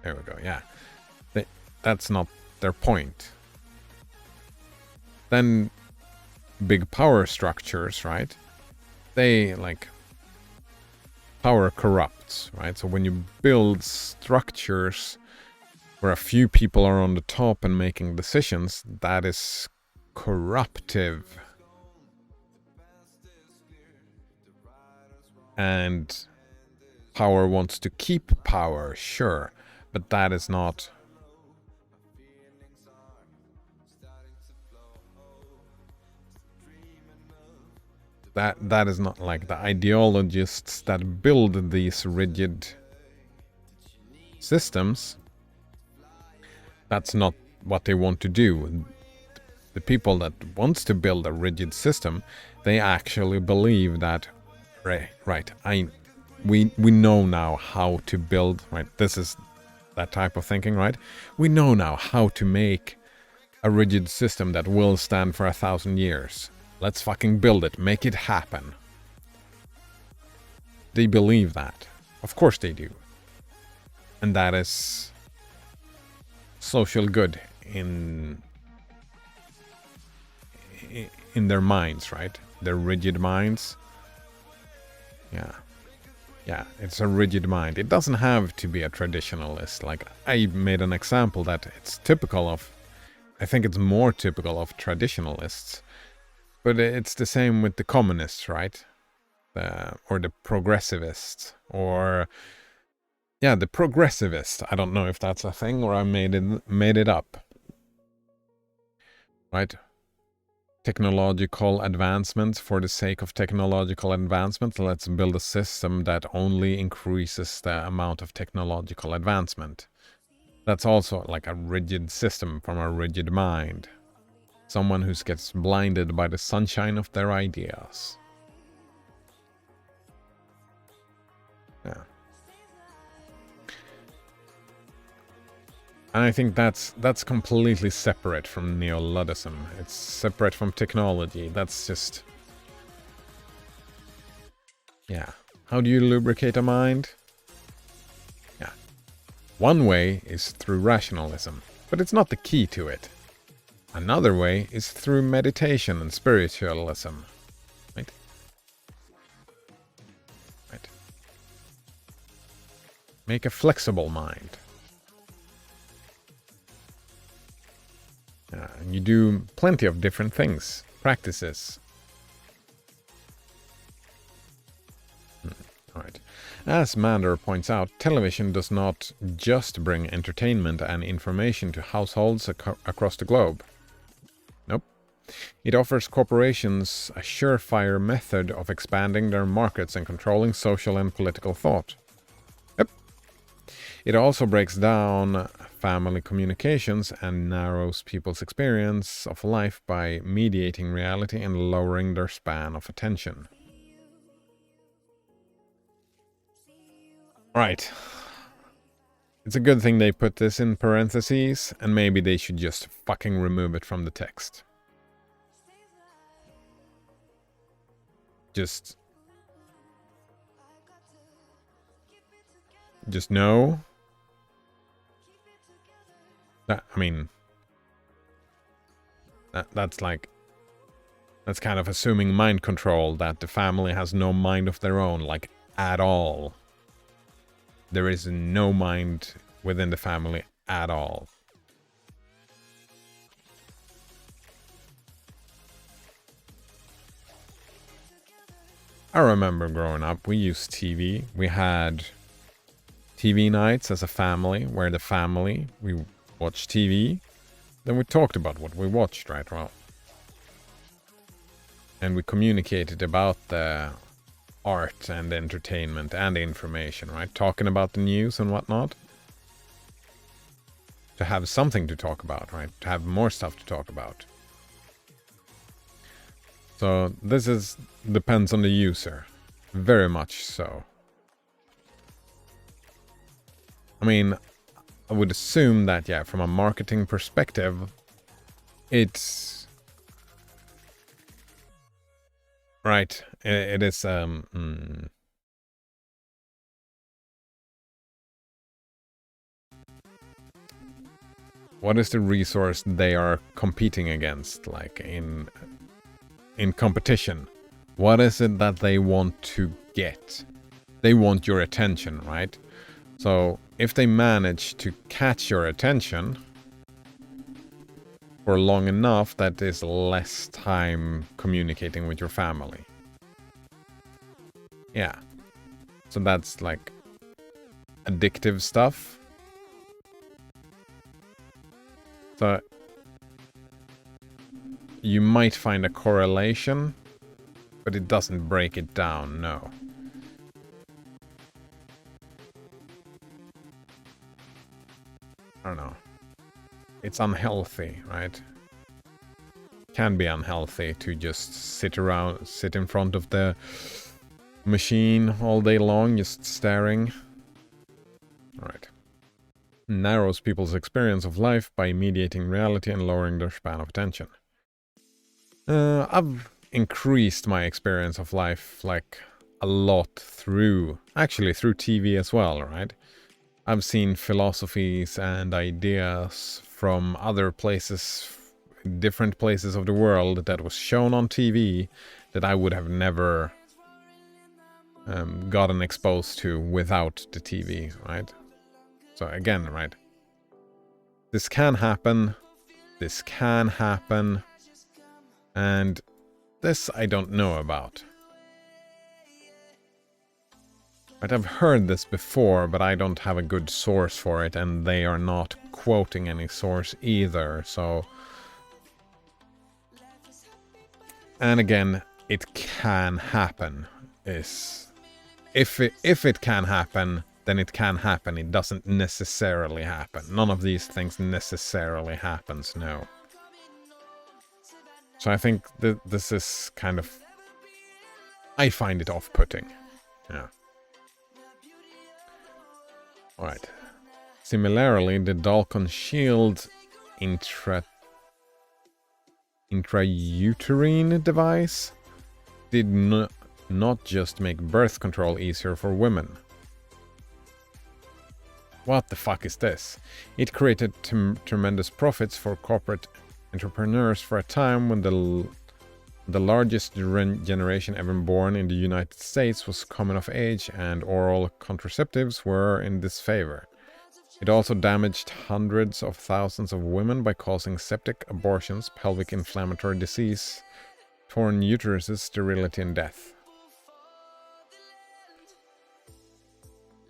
There we go, yeah. That's not their point. Then big power structures, right? They, power corrupts, right? So when you build structures where a few people are on the top and making decisions, that is corruptive. And power wants to keep power, sure, but that is not... That is not like the ideologists that build these rigid systems. That's not what they want to do. The people that wants to build a rigid system, they actually believe that, we know now how to build, right? This is that type of thinking, right? We know now how to make a rigid system that will stand for 1,000 years. Let's fucking build it, make it happen. They believe that. Of course they do. And that is social good in their minds, right? Their rigid minds. Yeah, it's a rigid mind. It doesn't have to be a traditionalist. Like, I made an example that it's typical of, I think it's more typical of traditionalists. But it's the same with the communists, right? Or the progressivists, or... Yeah, the progressivist. I don't know if that's a thing or I made it up. Right? Technological advancement for the sake of technological advancement. Let's build a system that only increases the amount of technological advancement. That's also like a rigid system from a rigid mind. Someone who gets blinded by the sunshine of their ideas. Yeah. And I think that's completely separate from neo-Luddism. It's separate from technology. That's just... Yeah. How do you lubricate a mind? Yeah. One way is through rationalism, but it's not the key to it. Another way is through meditation and spiritualism. Right? Right. Make a flexible mind. And you do plenty of different things, practices. Alright. As Mander points out, television does not just bring entertainment and information to households across the globe. Nope. It offers corporations a surefire method of expanding their markets and controlling social and political thought. Yep. It also breaks down family communications and narrows people's experience of life by mediating reality and lowering their span of attention. Right. It's a good thing they put this in parentheses, and maybe they should just fucking remove it from the text. Just know that, I mean, that's kind of assuming mind control, that the family has no mind of their own, like, at all. There is no mind within the family at all. I remember growing up, we used TV. We had TV nights as a family, where the family, we watched TV, then we talked about what we watched, right? Well, and we communicated about the art and entertainment and information, right? Talking about the news and whatnot. To have something to talk about, right? To have more stuff to talk about. So this depends on the user. Very much so. I mean, I would assume that, yeah, from a marketing perspective, it's... Right, it is, What is the resource they are competing against, like, in competition? What is it that they want to get? They want your attention, right? So, if they manage to catch your attention for long enough, that is less time communicating with your family. Yeah, So that's like addictive stuff. So you might find a correlation, but it doesn't break it down, no. I don't know. It's unhealthy, right? Can be unhealthy to just sit in front of the machine all day long, just staring. Alright. Narrows people's experience of life by mediating reality and lowering their span of attention. I've increased my experience of life like a lot through TV as well, right? I've seen philosophies and ideas from other places, different places of the world that was shown on TV that I would have never gotten exposed to without the TV, right? So again, right? This can happen, and this I don't know about. Right, I've heard this before, but I don't have a good source for it, and they are not quoting any source either, so... And again, it can happen. If it can happen, then it can happen. It doesn't necessarily happen. None of these things necessarily happens, no. So I think this is kind of... I find it off-putting. Yeah. Alright. Similarly, the Dalkon Shield intrauterine device did not just make birth control easier for women. What the fuck is this? It created tremendous profits for corporate entrepreneurs for a time when the largest generation ever born in the United States was coming of age and oral contraceptives were in disfavor. It also damaged hundreds of thousands of women by causing septic abortions, pelvic inflammatory disease, torn uteruses, sterility, and death.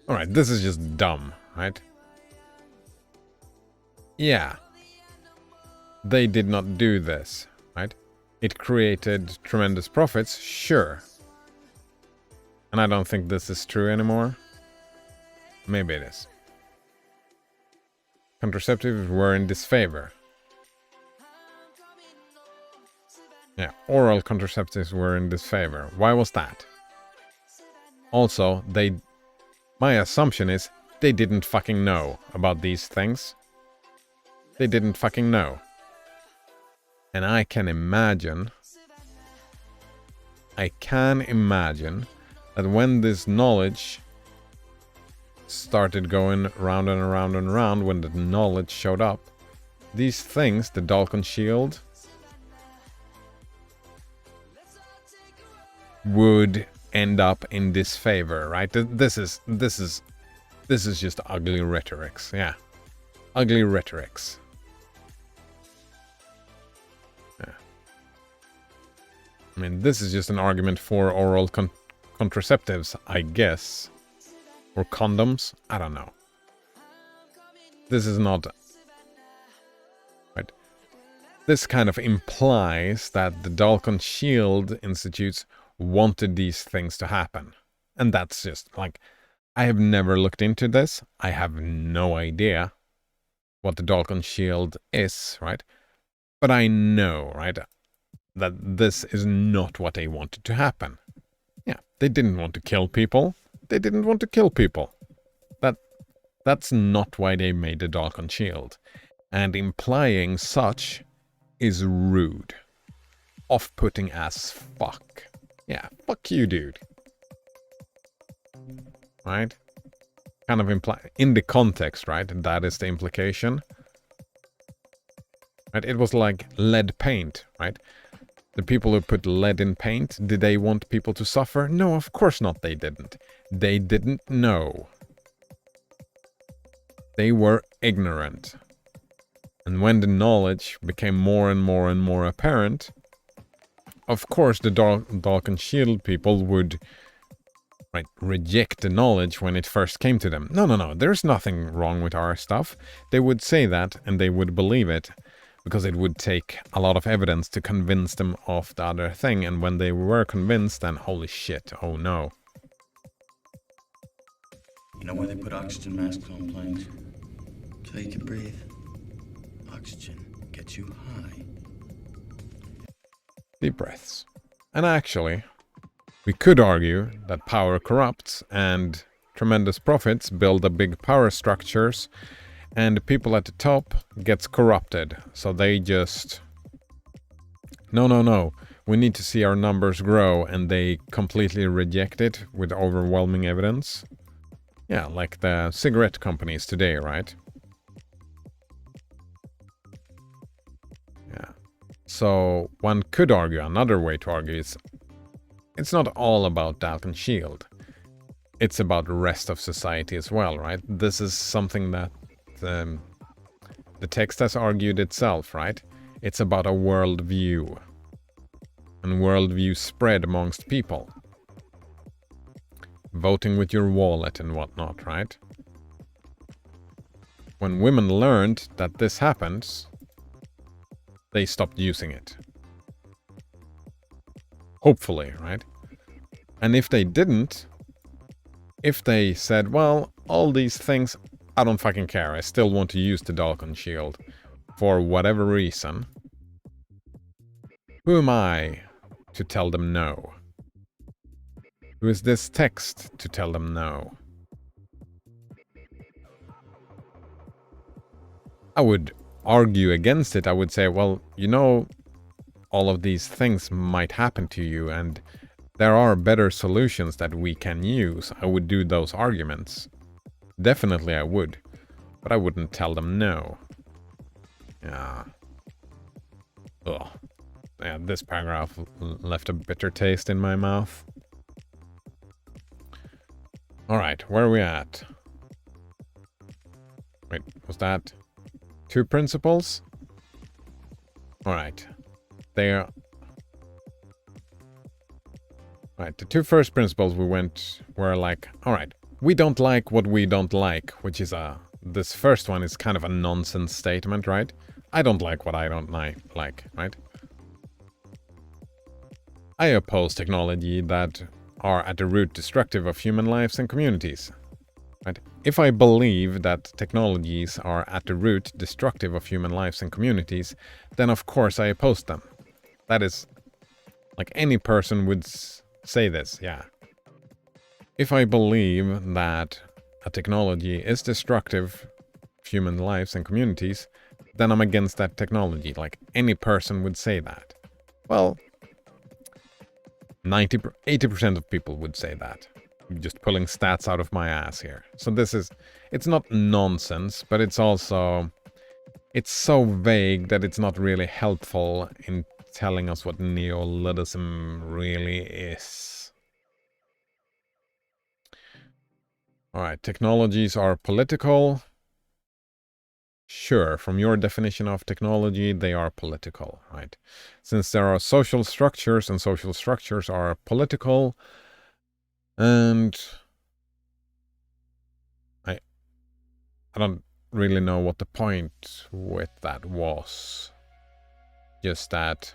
Alright, this is just dumb, right? Yeah. They did not do this, right? It created tremendous profits, sure. And I don't think this is true anymore. Maybe it is. Contraceptives were in disfavor. Yeah, oral contraceptives were in disfavor. Why was that? Also, my assumption is they didn't fucking know about these things. They didn't fucking know. And I can imagine that when this knowledge started going round and around and around, when the knowledge showed up, these things, the Dalkon Shield, would end up in disfavor, right? This is just ugly rhetorics, yeah. Ugly rhetorics. Yeah. I mean, this is just an argument for oral contraceptives, I guess. Or condoms? I don't know. This is not... Right. This kind of implies that the Dalkon Shield Institutes wanted these things to happen. And that's just, like... I have never looked into this. I have no idea what the Dalkon Shield is, right? But I know, right, that this is not what they wanted to happen. Yeah, they didn't want to kill people. They didn't want to kill people. That's not why they made the Dalkon Shield. And implying such is rude. Off-putting as fuck. Yeah, fuck you, dude. Right? Kind of imply... In the context, right? That is the implication. Right? It was like lead paint, right? The people who put lead in paint, did they want people to suffer? No, of course not, they didn't. They didn't know. They were ignorant. And when the knowledge became more and more and more apparent, of course the Dalkon Shield people would right, reject the knowledge when it first came to them. No, there's nothing wrong with our stuff. They would say that and they would believe it because it would take a lot of evidence to convince them of the other thing. And when they were convinced, then holy shit, oh no. You know why they put oxygen masks on planes? So you can breathe. Oxygen gets you high. Deep breaths. And actually, we could argue that power corrupts and tremendous profits build the big power structures and the people at the top gets corrupted. So they just... No. We need to see our numbers grow and they completely reject it with overwhelming evidence. Yeah, like the cigarette companies today, right? Yeah. So one could argue, another way to argue is it's not all about Dalton Shield. It's about the rest of society as well, right? This is something that the text has argued itself, right? It's about a worldview. And worldview spread amongst people. Voting with your wallet and whatnot, right? When women learned that this happens, they stopped using it. Hopefully, right? And if they didn't, if they said, well, all these things, I don't fucking care. I still want to use the Dalton Shield for whatever reason. Who am I to tell them no? Who is this text to tell them no? I would argue against it. I would say, well, you know, all of these things might happen to you and there are better solutions that we can use. I would do those arguments. Definitely I would. But I wouldn't tell them no. Yeah. Ugh. Yeah, this paragraph left a bitter taste in my mouth. Alright, where are we at? Wait, was that 2 principles? Alright. There. Right, the 2 first principles were like, alright, we don't like what we don't like, which is this first one is kind of a nonsense statement, right? I don't like what I don't like, right? I oppose technology that are at the root destructive of human lives and communities. Right? If I believe that technologies are at the root destructive of human lives and communities, then of course I oppose them. That is, like any person would say this, yeah. If I believe that a technology is destructive of human lives and communities, then I'm against that technology. Like any person would say that. Well, 80% of people would say that. I'm just pulling stats out of my ass here. So it's not nonsense, but it's also, it's so vague that it's not really helpful in telling us what neo-Luddism really is. Alright, technologies are political. Sure, from your definition of technology, they are political, right? Since there are social structures, and social structures are political, and I don't really know what the point with that was. Just that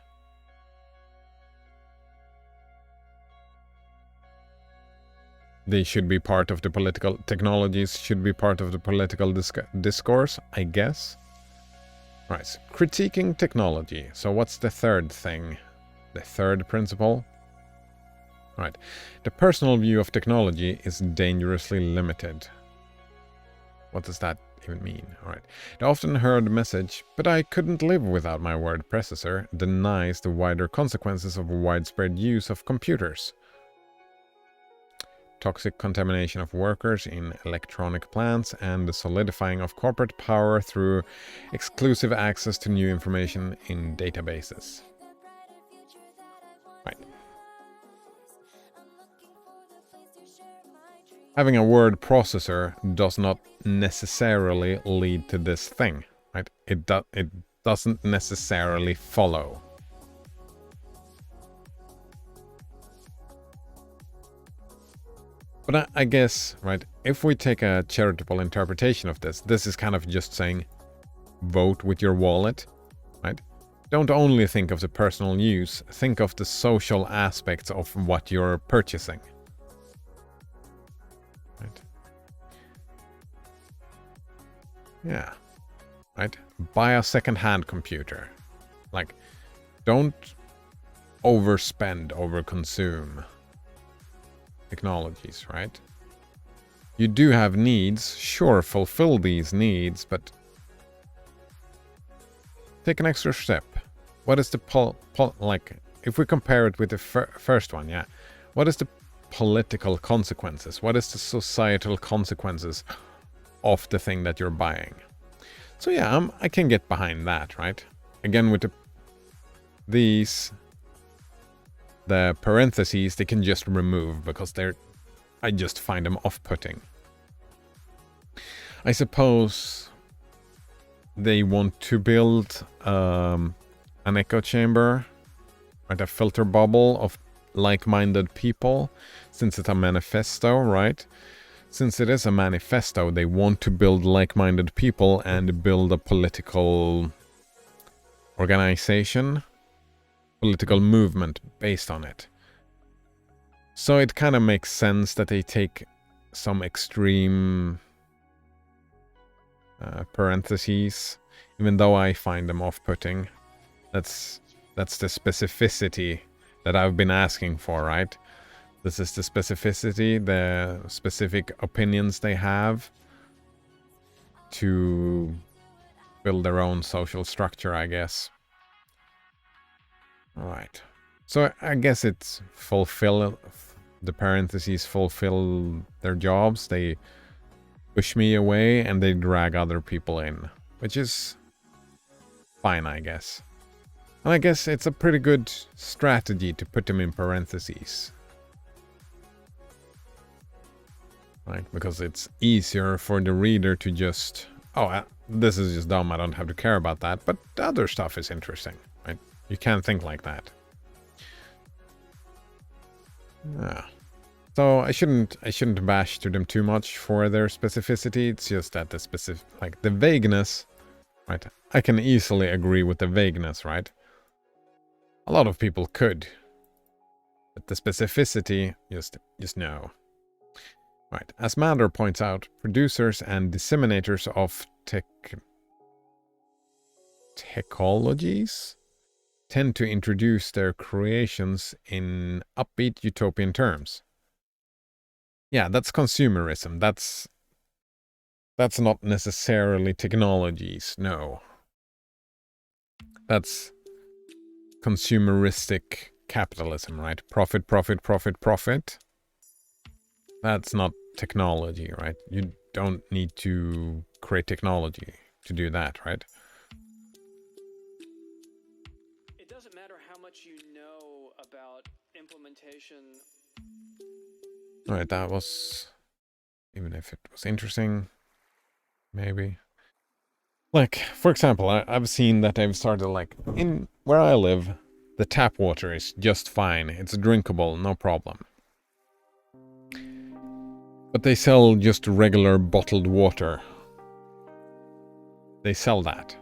they should be part of the political, technologies should be part of the political discourse, I guess. Right, so critiquing technology. So what's the third thing? The third principle? Right, the personal view of technology is dangerously limited. What does that even mean? Alright, the often heard message, but I couldn't live without my word processor, denies the wider consequences of widespread use of computers. Toxic contamination of workers in electronic plants, and the solidifying of corporate power through exclusive access to new information in databases. Right. Having a word processor does not necessarily lead to this thing, right? It doesn't necessarily follow. But I guess, right, if we take a charitable interpretation of this, this is kind of just saying vote with your wallet, right? Don't only think of the personal use, think of the social aspects of what you're purchasing. Right? Yeah. Right? Buy a second-hand computer. Like, don't overspend, overconsume technologies, right? You do have needs, sure, fulfill these needs, but take an extra step. What is the like, if we compare it with the first one, yeah, what is the political consequences? What is the societal consequences of the thing that you're buying? So yeah, I can get behind that, right? Again, with the parentheses, they can just remove because I just find them off-putting. I suppose they want to build an echo chamber, right? A filter bubble of like-minded people, since it's a manifesto, right? Since it is a manifesto, they want to build like-minded people and build a political organization, political movement based on it. So it kind of makes sense that they take some extreme parentheses, even though I find them off-putting. That's the specificity that I've been asking for, right? This is the specificity, the specific opinions they have to build their own social structure, I guess. Alright. So I guess it's the parentheses fulfill their jobs. They push me away and they drag other people in, which is fine, I guess. And I guess it's a pretty good strategy to put them in parentheses. Right? Because it's easier for the reader to just, oh, this is just dumb, I don't have to care about that, but the other stuff is interesting, right? You can't think like that. Yeah. So I shouldn't bash to them too much for their specificity. It's just that the vagueness, right? I can easily agree with the vagueness, right? A lot of people could. But the specificity, just no. Right. As Mander points out, producers and disseminators of technologies tend to introduce their creations in upbeat utopian terms. Yeah, that's consumerism. That's not necessarily technologies, no. That's consumeristic capitalism, right? Profit, profit, profit, profit. That's not technology, right? You don't need to create technology to do that, right? It doesn't matter how much you know about implementation. Alright, that was... even if it was interesting, maybe. Like, for example, I've seen that they've started, like, in where I live, the tap water is just fine. It's drinkable, no problem. But they sell just regular bottled water. They sell that.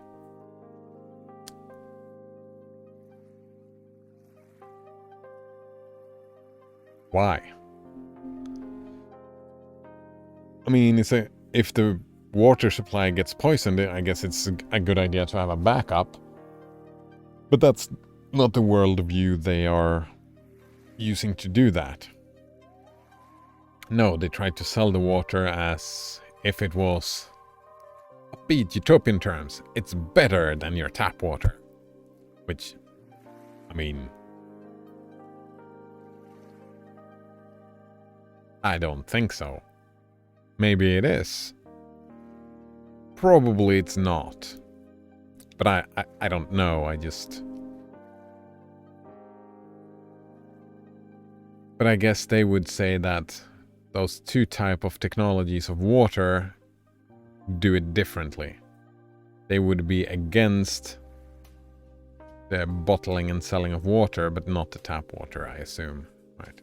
Why? I mean, if the water supply gets poisoned, I guess it's a good idea to have a backup. But that's not the worldview they are using to do that. No, they tried to sell the water as if it was upbeat utopian terms. It's better than your tap water. Which, I mean, I don't think so. Maybe it is. Probably it's not. But I don't know, But I guess they would say that those two type of technologies of water do it differently. They would be against the bottling and selling of water, but not the tap water, I assume. Right.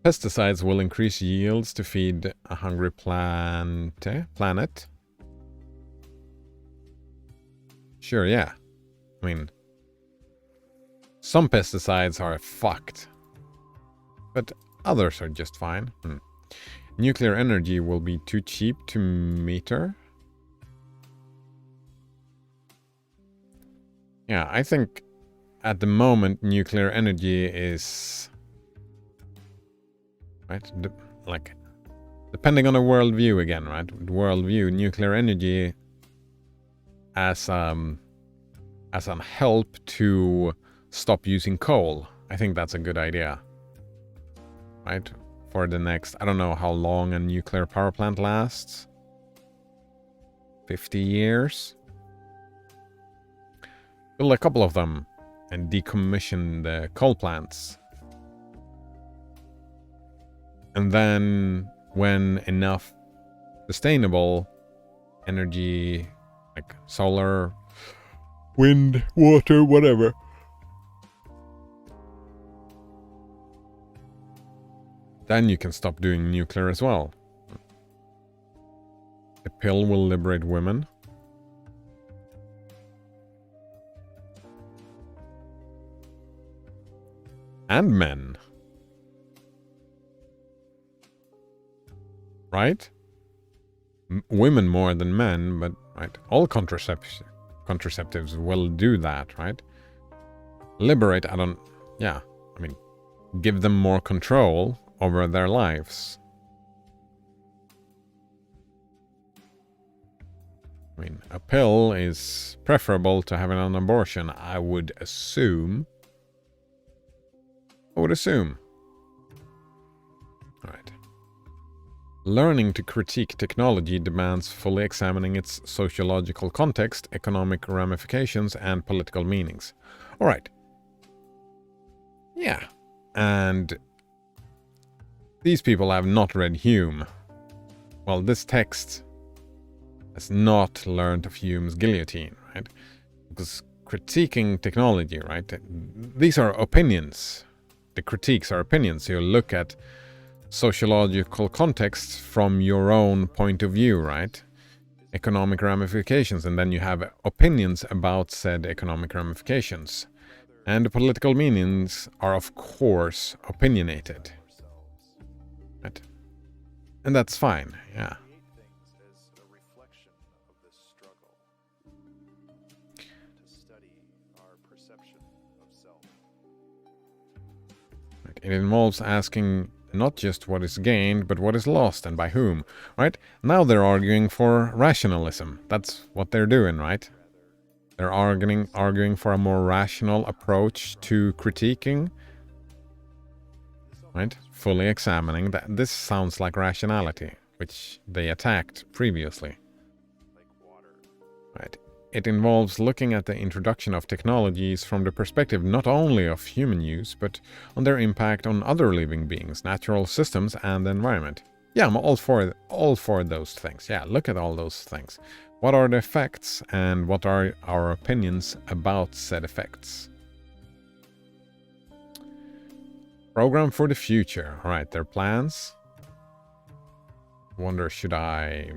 Pesticides will increase yields to feed a hungry planet. Sure, yeah. I mean, some pesticides are fucked, but others are just fine. Nuclear energy will be too cheap to meter. Yeah, I think at the moment nuclear energy is... right? Like, depending on the worldview again, right? Worldview, nuclear energy as a help to stop using coal. I think that's a good idea, right? For the next, I don't know how long a nuclear power plant lasts. 50 years? Build a couple of them and decommission the coal plants. And then when enough sustainable energy, like solar, wind, water, whatever, then you can stop doing nuclear as well. The pill will liberate women. And men. Right? Women more than men, but right, all contraceptives will do that, right? Liberate, I mean, give them more control over their lives. I mean, a pill is preferable to having an abortion, I would assume. All right. Learning to critique technology demands fully examining its sociological context, economic ramifications, and political meanings. All right. Yeah. And these people have not read Hume. Well, this text has not learned of Hume's guillotine, right? Because critiquing technology, right? These are opinions. The critiques are opinions. You look at sociological contexts from your own point of view, right? Economic ramifications, and then you have opinions about said economic ramifications. And the political meanings are, of course, opinionated. Right? And that's fine, yeah. Right. It involves asking not just what is gained, but what is lost and by whom, right? Now they're arguing for rationalism. That's what they're doing, right? They're arguing for a more rational approach to critiquing, right? Fully examining that. This sounds like rationality, which they attacked previously, right? It involves looking at the introduction of technologies from the perspective not only of human use, but on their impact on other living beings, natural systems, and the environment. Yeah, I'm all for those things. Yeah, look at all those things. What are the effects, and what are our opinions about said effects? Program for the future. All right, their plans. Wonder, should I...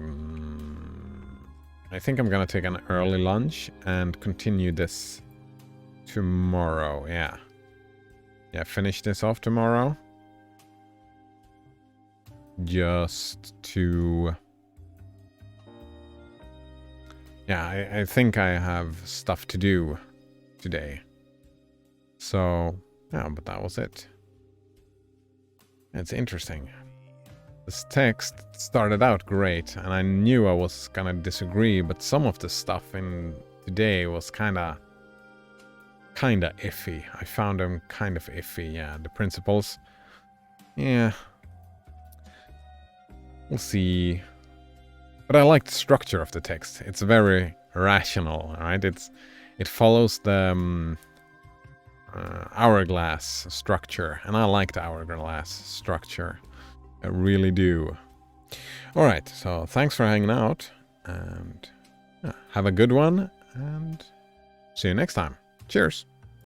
I think I'm gonna take an early lunch and continue this tomorrow. Yeah, finish this off tomorrow. Just to... yeah, I think I have stuff to do today. So, yeah, but that was it. It's interesting. This text started out great, and I knew I was gonna disagree, but some of the stuff in today was kinda iffy. I found them kind of iffy, yeah. The principles, yeah. We'll see. But I like the structure of the text. It's very rational, right? It follows the hourglass structure, and I like the hourglass structure. I really do. Alright, so thanks for hanging out, and have a good one, and see you next time. Cheers!